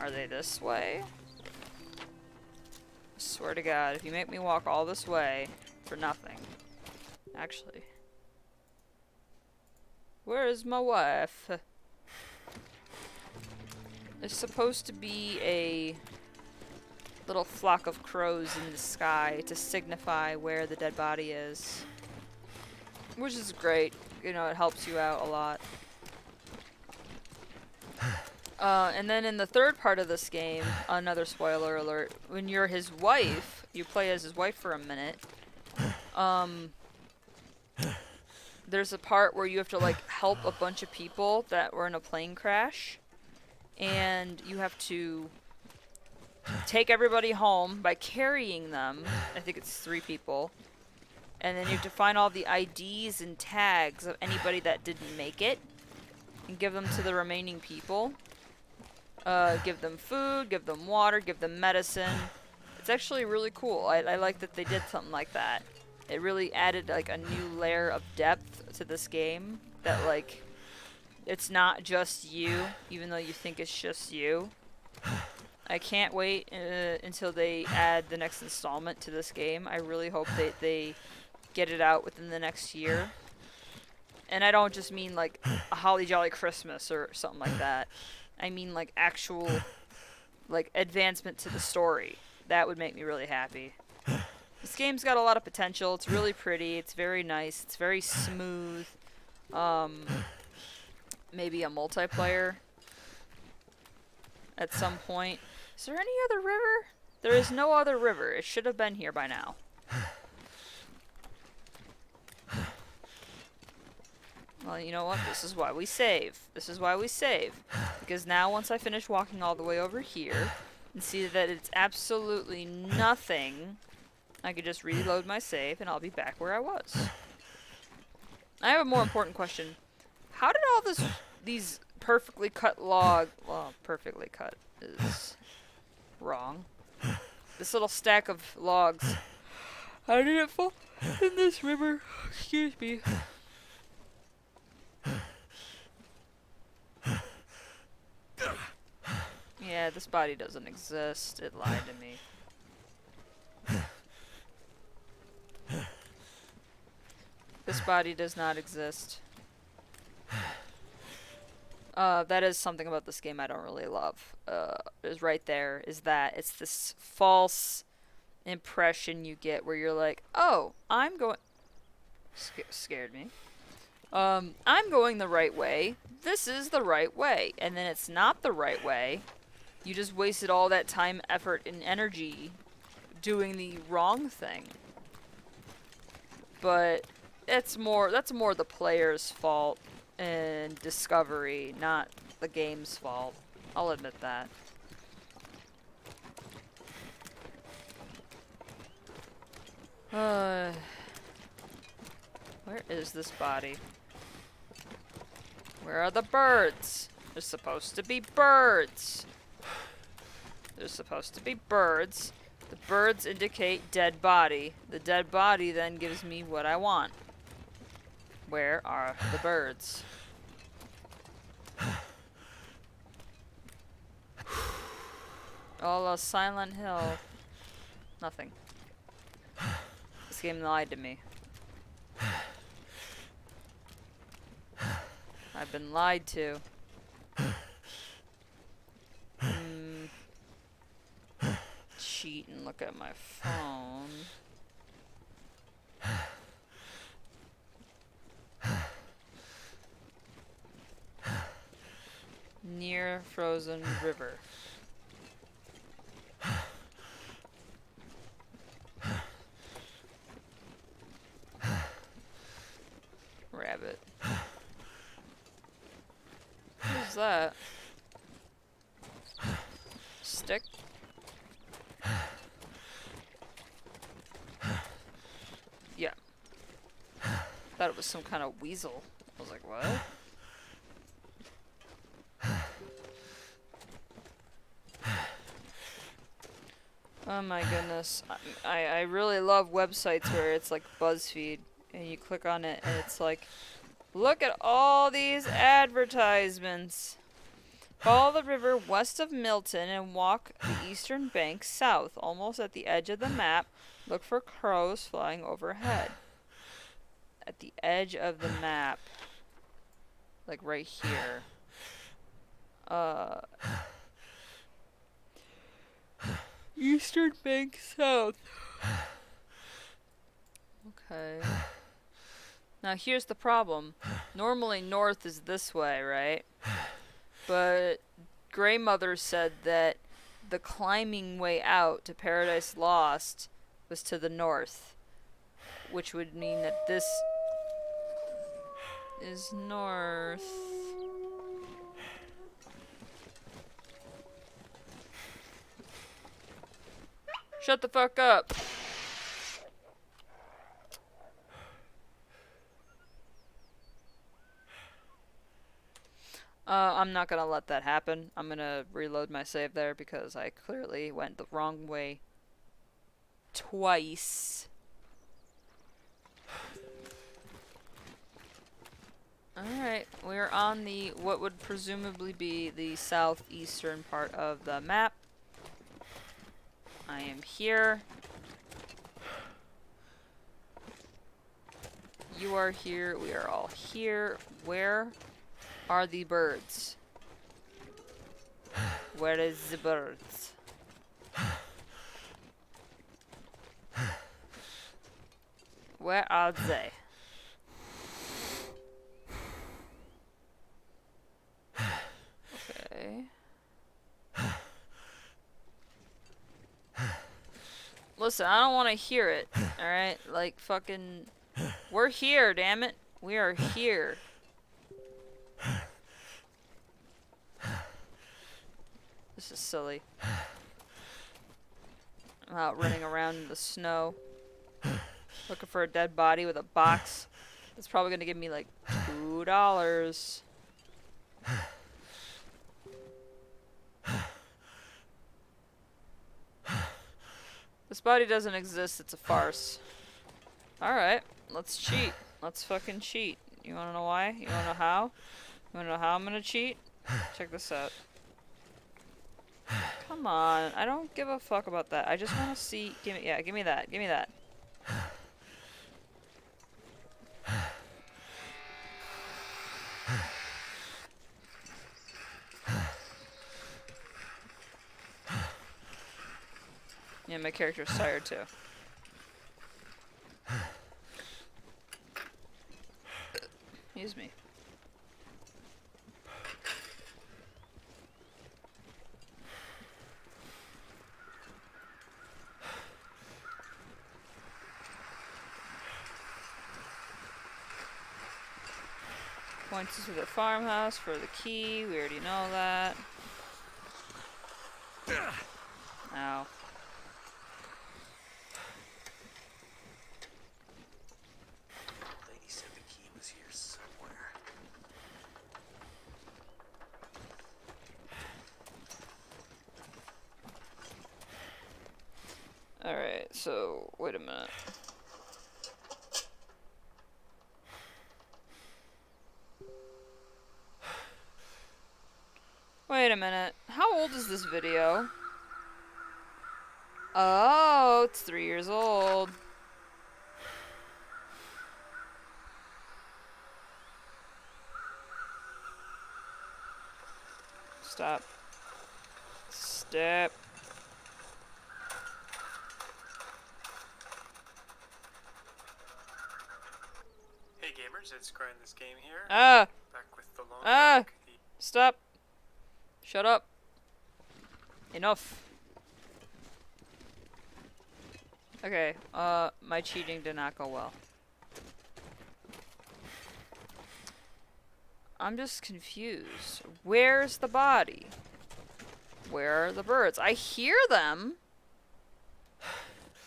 Are they this way? Swear to God, if you make me walk all this way for nothing. Actually. Where is my wife? There's supposed to be a little flock of crows in the sky to signify where the dead body is. Which is great. You know, it helps you out a lot. And then in the third part of this game, another spoiler alert, when you're his wife, you play as his wife for a minute, there's a part where you have to, like, help a bunch of people that were in a plane crash, and you have to take everybody home by carrying them. I think it's 3 people. And then you have to find all the IDs and tags of anybody that didn't make it, and give them to the remaining people. Give them food, give them water, give them medicine. It's actually really cool. I like that they did something like that. It really added like a new layer of depth to this game. That like, it's not just you, even though you think it's just you. I can't wait until they add the next installment to this game. I really hope they get it out within the next year. And I don't just mean like a Holly Jolly Christmas or something like that. I mean like actual like advancement to the story. That would make me really happy. This game's got a lot of potential. It's really pretty. It's very nice. It's very smooth. maybe a multiplayer at some point. Is there any other river? There is no other river. It should have been here by now. Well, you know what? This is why we save. This is why we save. Because now once I finish walking all the way over here and see that it's absolutely nothing, I could just reload my save and I'll be back where I was. I have a more important question. How did all these perfectly cut well, perfectly cut is wrong. This little stack of logs. How did it fall in this river? Excuse me. Yeah, this body doesn't exist. It lied to me. This body does not exist. That is something about this game I don't really love. Is right there, is that it's this false impression you get where you're like, oh, I'm going... scared me. I'm going the right way. This is the right way. And then it's not the right way. You just wasted all that time, effort, and energy doing the wrong thing. But that's more the player's fault and discovery, not the game's fault. I'll admit that. Where is this body? Where are the birds? There's supposed to be birds. There's supposed to be birds. The birds indicate dead body. The dead body then gives me what I want. Where are the birds? All a Silent Hill. Nothing. This game lied to me. I've been lied to. Cheat and look at my phone. Near frozen river. Rabbit. What's that? Stick? Yeah. Thought it was some kind of weasel. I was like, what? Oh my goodness. I really love websites where it's like BuzzFeed and you click on it and it's like, look at all these advertisements. Follow the river west of Milton and walk the eastern bank south. Almost at the edge of the map, look for crows flying overhead. At the edge of the map. Like right here. Eastern bank south. Okay. Now here's the problem. Normally north is this way, right? But Grey Mother said that the climbing way out to Paradise Lost was to the north. Which would mean that this is north. Shut the fuck up. I'm not gonna let that happen. I'm gonna reload my save there because I clearly went the wrong way twice. Alright, we're on the what would presumably be the southeastern part of the map. I am here. You are here. We are all here. Where are the birds? Where is the birds? Where are they? Listen, I don't want to hear it. Alright? Like, fucking... We're here, damn it. We are here. This is silly. I'm out running around in the snow. Looking for a dead body with a box. That's probably gonna give me like $2. This body doesn't exist, it's a farce. Alright, let's cheat. Let's fucking cheat. You wanna know why? You wanna know how? You wanna know how I'm gonna cheat? Check this out. Come on, I don't give a fuck about that. I just wanna see. Give me that. Give me that. Yeah, my character's tired too. Excuse me. Points us to the farmhouse for the key. We already know that. Ow.
Lady said the key was here somewhere.
Alright, so, wait a minute. Wait a minute. How old is this video? Oh, it's 3 years old. Stop. Step.
Hey gamers, it's Grind This Game here.
Ah!
Back with the long
Ah!
dark, the
Stop. Shut up. Enough. Okay, my cheating did not go well. I'm just confused. Where's the body? Where are the birds? I hear them.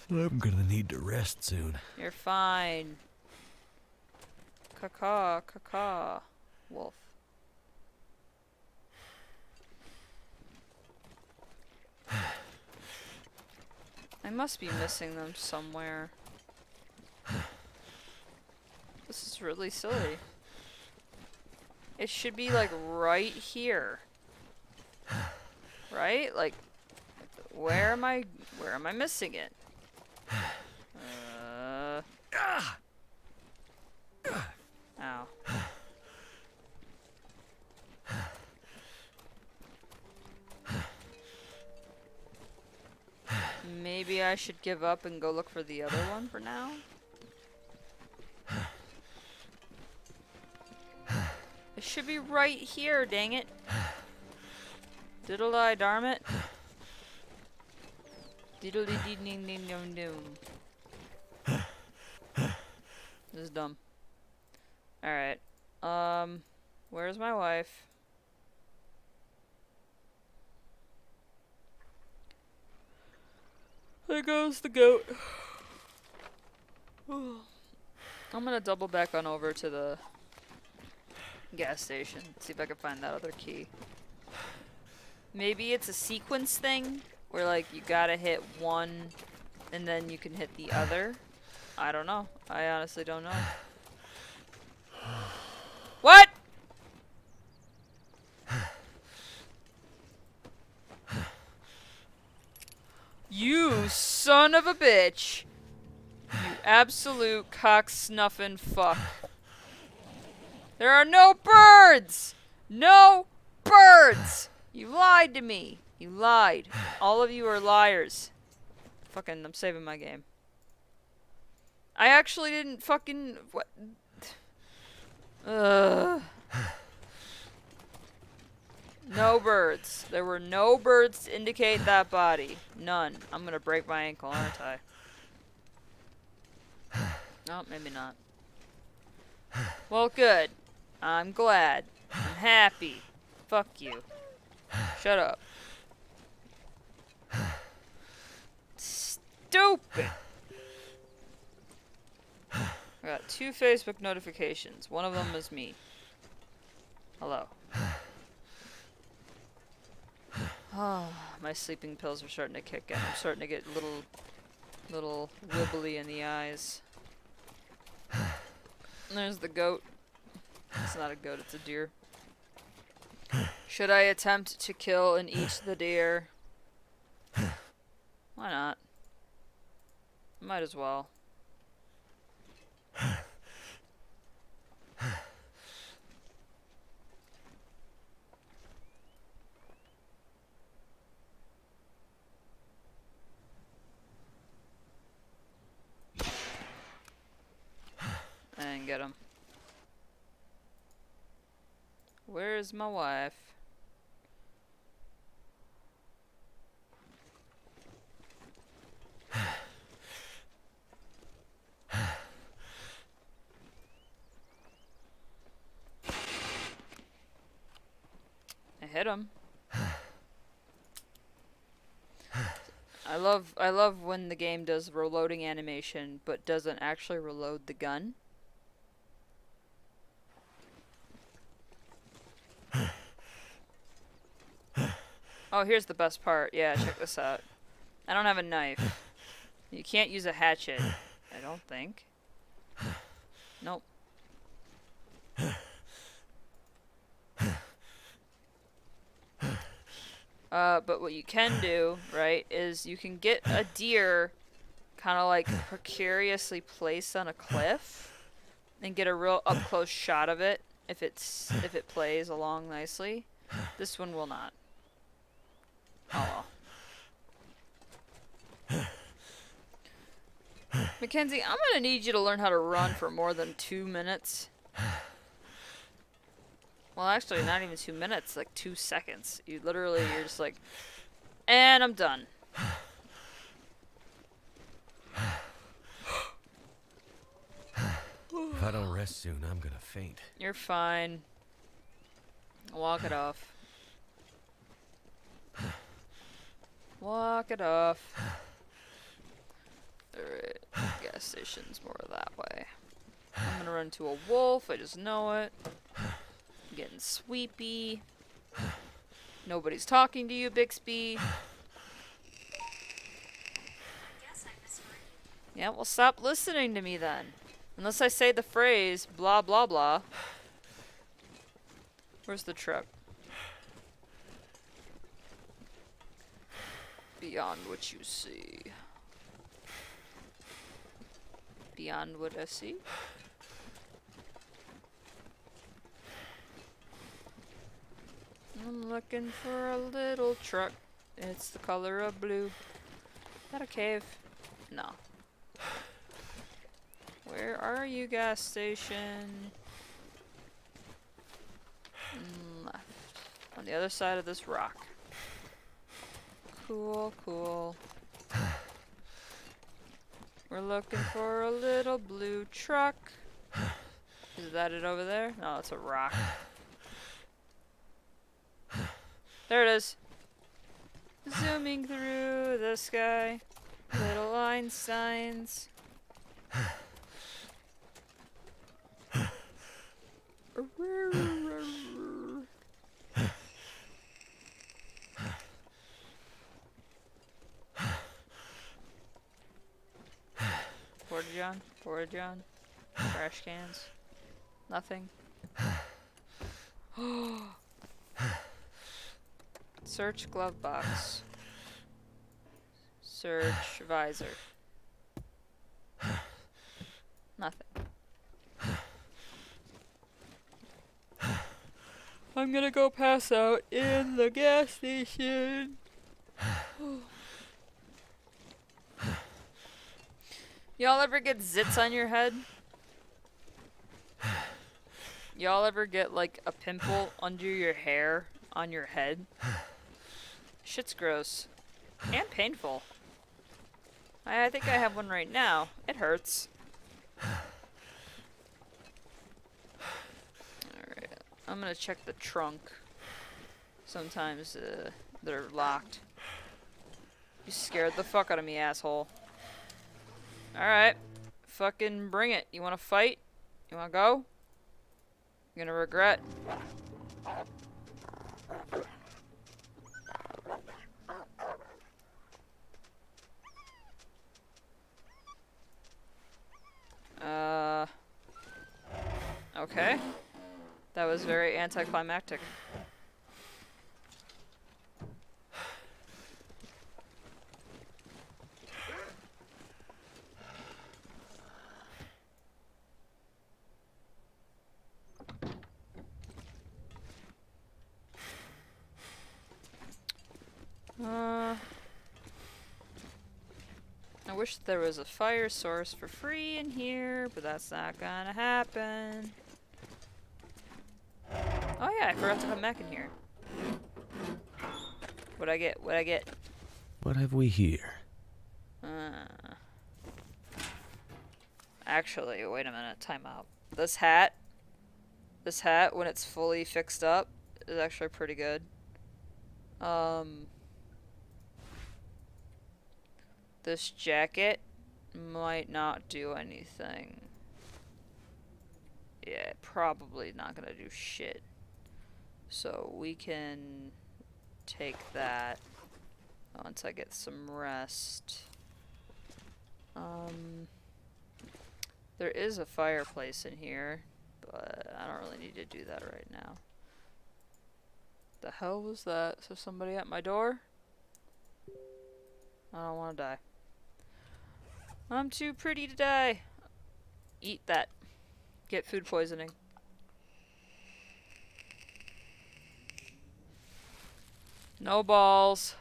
I'm gonna need to rest soon.
You're fine. Caw, caw, wolf. I must be missing them somewhere. This is really silly. It should be like right here. Right? Like where am I missing it? Ow. Maybe I should give up and go look for the other one for now? It should be right here, dang it. Diddle-I darn it. Diddly dee ding ding dong doom. This is dumb. Alright. Where's my wife? There goes the goat. I'm gonna double back on over to the gas station. See if I can find that other key. Maybe it's a sequence thing where like you gotta hit one and then you can hit the other. I don't know. I honestly don't know. What? You son of a bitch. You absolute cock-snuffin' fuck. There are no birds! No birds! You lied to me. You lied. All of you are liars. Fucking, I'm saving my game. I actually didn't fucking... What? Ugh. No birds. There were no birds to indicate that body. None. I'm gonna break my ankle, aren't I? No, maybe not. Well, good. I'm glad. I'm happy. Fuck you. Shut up. Stupid! I got 2 Facebook notifications. One of them is me. Hello. Oh, my sleeping pills are starting to kick in. I'm starting to get little wibbly in the eyes. There's the goat. It's not a goat, it's a deer. Should I attempt to kill and eat the deer? Why not? Might as well. And get him. Where's my wife? I hit him. I love when the game does reloading animation but doesn't actually reload the gun. Oh, here's the best part. Yeah, check this out. I don't have a knife. You can't use a hatchet. I don't think. Nope. But what you can do, right, is you can get a deer kind of like precariously placed on a cliff and get a real up-close shot of it if it plays along nicely. This one will not. Oh well. Mackenzie, I'm gonna need you to learn how to run for more than 2 minutes. Well, actually, not even 2 minutes, like 2 seconds. You're just like, and I'm done.
If I don't rest soon, I'm gonna faint.
You're fine. Walk it off. Walk it off. Alright, gas station's more that way. I'm gonna run to a wolf, I just know it. I'm getting sweepy. Nobody's talking to you, Bixby.
Guess I misheard you.
Yeah, well, stop listening to me then. Unless I say the phrase, blah, blah, blah. Where's the truck? Beyond what you see. Beyond what I see? I'm looking for a little truck. It's the color of blue. Is that a cave? No. Where are you, gas station? Left. On the other side of this rock. Cool, cool. We're looking for a little blue truck. Is that it over there? No, it's a rock. There it is. Zooming through the sky. Little Einsteins. Porta John, trash cans, nothing. Search glove box. Search visor. Nothing. I'm gonna go pass out in the gas station. Y'all ever get zits on your head? Y'all ever get like a pimple under your hair on your head? Shit's gross. And painful. I think I have one right now. It hurts. I'm gonna check the trunk. Sometimes they're locked. You scared the fuck out of me, asshole. Alright. Fucking bring it. You wanna fight? You wanna go? You're gonna regret. Okay. That was very anticlimactic. I wish there was a fire source for free in here, but that's not gonna happen. Oh yeah, I forgot to come back in here. What'd I get? What'd I get?
What have we here?
Actually, wait a minute, time out. This hat, when it's fully fixed up, is actually pretty good. This jacket might not do anything. Yeah, probably not gonna do shit. So we can take that once I get some rest. There is a fireplace in here, but I don't really need to do that right now. The hell was that? Is there somebody at my door? I don't want to die. I'm too pretty to die. Eat that. Get food poisoning. No balls.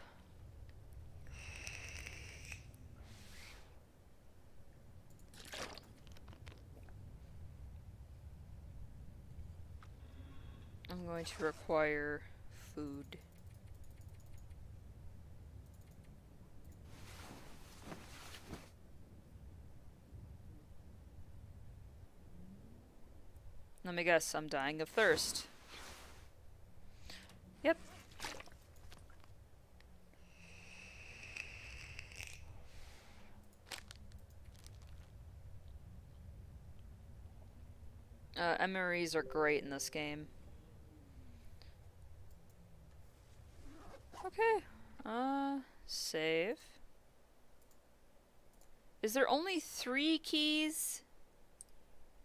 I'm going to require food. Let me guess, I'm dying of thirst. Yep. MREs are great in this game. Okay. Save. Is there only 3 keys?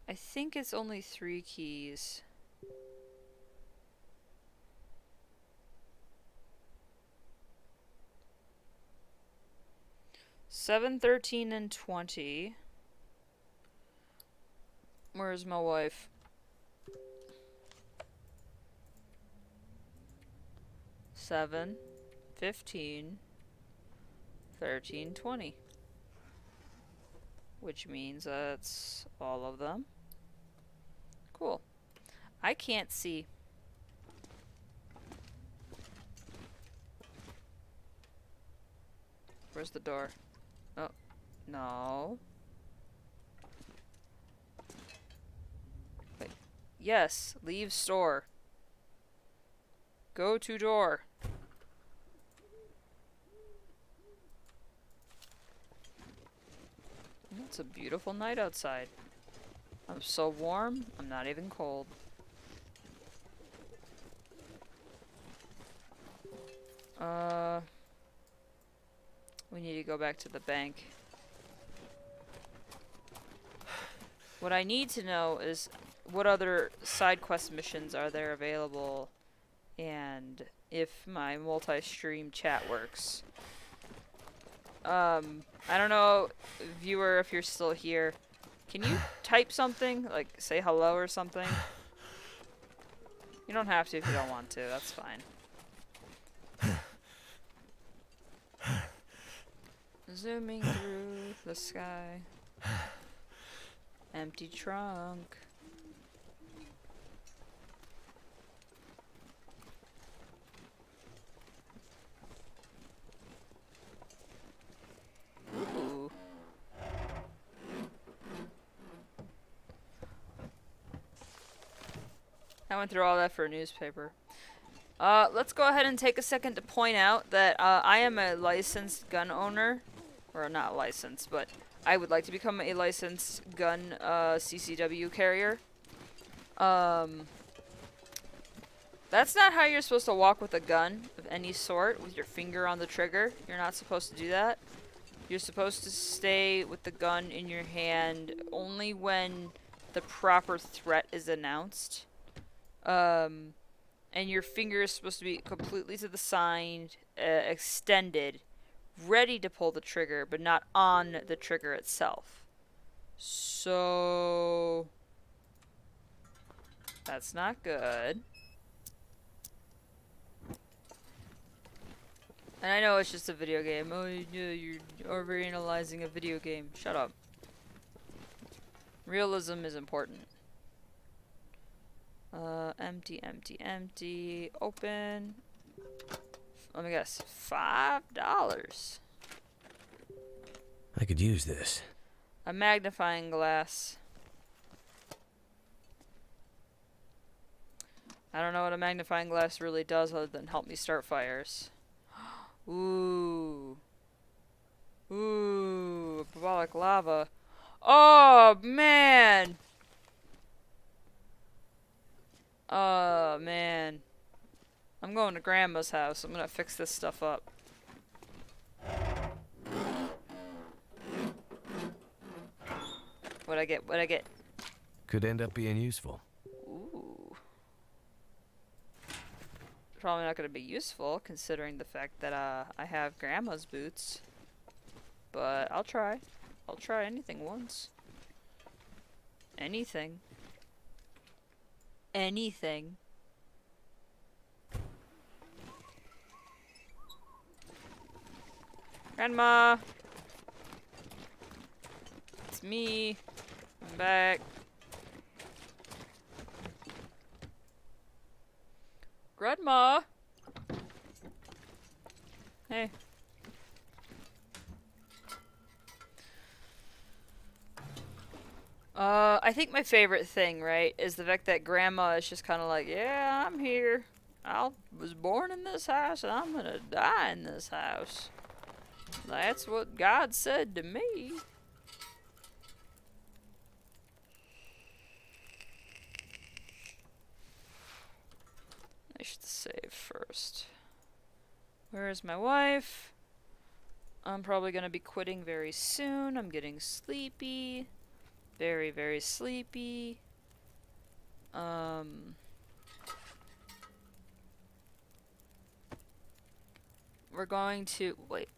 I think it's only 3 keys. Seven, 13, and 20. Where's my wife? 7, 15, 13, 20. Which means that's all of them. Cool. I can't see. Where's the door? Oh, no. Wait. Yes, leave store. Go to door. It's a beautiful night outside. I'm so warm, I'm not even cold. We need to go back to the bank. What I need to know is what other side quest missions are there available and if my multi-stream chat works. I don't know, viewer, if you're still here. Can you type something? Like, say hello or something? You don't have to if you don't want to. That's fine. Zooming through the sky. Empty trunk. Ooh. I went through all that for a newspaper. Let's go ahead and take a second to point out that I am a licensed gun owner. Or not licensed, but I would like to become a licensed gun CCW carrier. That's not how you're supposed to walk with a gun of any sort, with your finger on the trigger. You're not supposed to do that. You're supposed to stay with the gun in your hand only when the proper threat is announced. And your finger is supposed to be completely to the side, extended, ready to pull the trigger, but not on the trigger itself. So that's not good. And I know it's just a video game. Oh, you're overanalyzing a video game. Shut up. Realism is important. Empty, empty, empty. Open. Let me guess. $5.
I could use this.
A magnifying glass. I don't know what a magnifying glass really does other than help me start fires. Ooh. Ooh. Parabolic lava. Oh, man. Oh, man. I'm going to Grandma's house. I'm gonna fix this stuff up. What'd I get? What'd I get?
Could end up being useful.
Ooh. Probably not gonna be useful, considering the fact that, I have Grandma's boots. But I'll try. I'll try anything once. Anything. Anything. Grandma! It's me. I'm back. Grandma! Hey. I think my favorite thing, right, is the fact that Grandma is just kind of like, yeah, I'm here. I was born in this house and I'm gonna die in this house. That's what God said to me. I should save first. Where is my wife? I'm probably gonna be quitting very soon. I'm getting sleepy. Very, very sleepy. We're going to... Wait.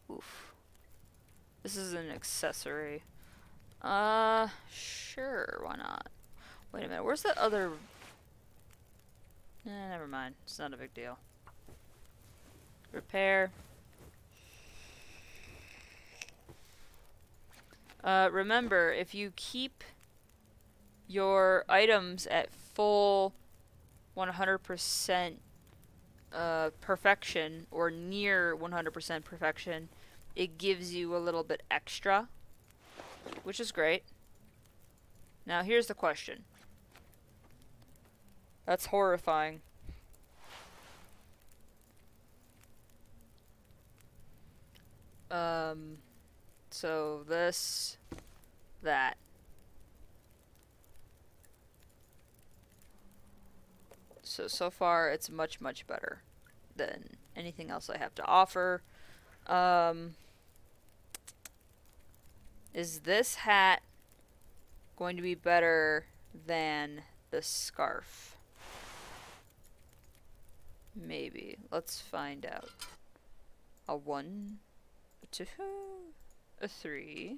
Oof. This is an accessory. Sure, why not? Wait a minute, where's that other... never mind. It's not a big deal. Repair. Remember, if you keep your items at full 100% perfection, or near 100% perfection, it gives you a little bit extra, which is great. Now, here's the question. That's horrifying. So this, that. So far it's much, much better than anything else I have to offer. Is this hat going to be better than the scarf? Maybe. Let's find out. A 1, a 2, a 3,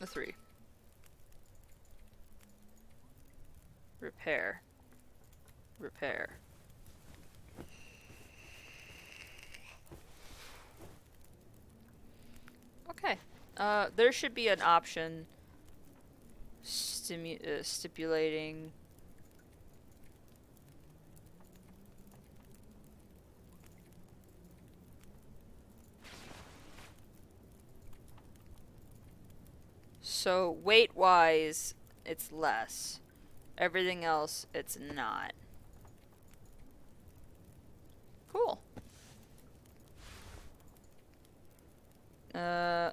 a 3. Repair. Repair. Okay. There should be an option stipulating so weight-wise, it's less. Everything else, it's not. Cool. Doubt.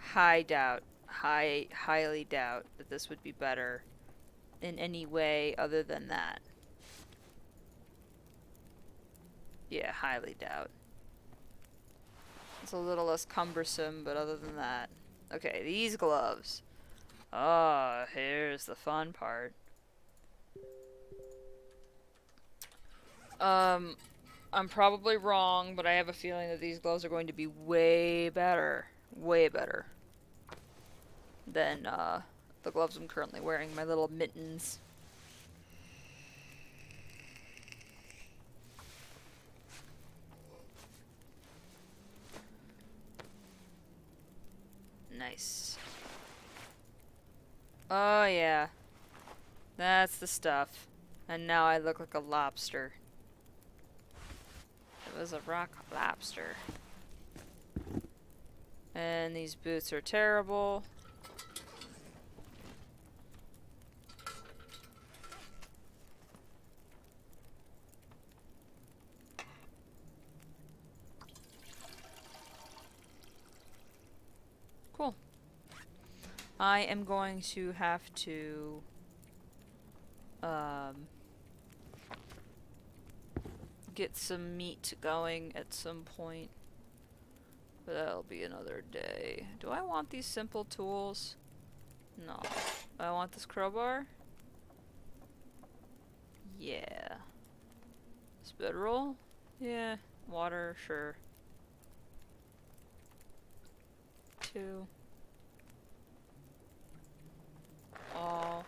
Highly doubt that this would be better in any way other than that. Yeah, highly doubt. It's a little less cumbersome, but other than that. Okay, these gloves. Oh, here's the fun part. I'm probably wrong, but I have a feeling that these gloves are going to be way better than the gloves I'm currently wearing, my little mittens. Nice. Oh yeah. That's the stuff. And now I look like a lobster. It was a rock lobster. And these boots are terrible. Cool. I am going to have to get some meat going at some point. But that'll be another day. Do I want these simple tools? No. I want this crowbar? Yeah. Spit roll? Yeah. Water, sure. 2. All.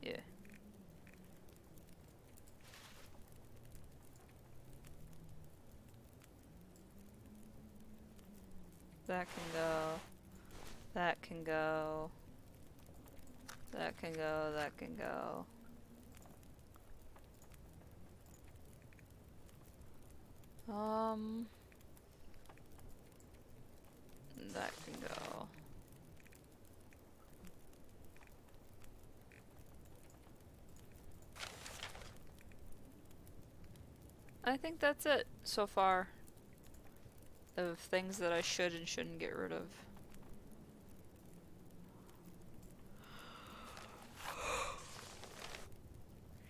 Yeah. That can go. That can go. That can go. That can go. That can go. I think that's it so far of things that I should and shouldn't get rid of.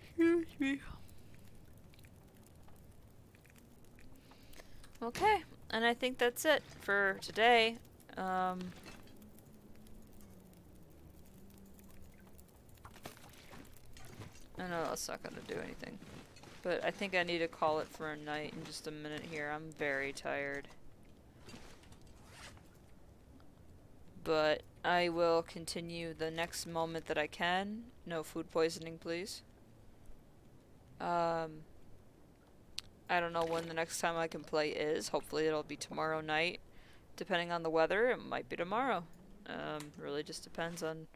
Excuse me. Okay, and I think that's it for today. I know that's not gonna do anything. But I think I need to call it for a night in just a minute here. I'm very tired. But I will continue the next moment that I can. No food poisoning, please. I don't know when the next time I can play is. Hopefully it'll be tomorrow night. Depending on the weather, it might be tomorrow. Really just depends on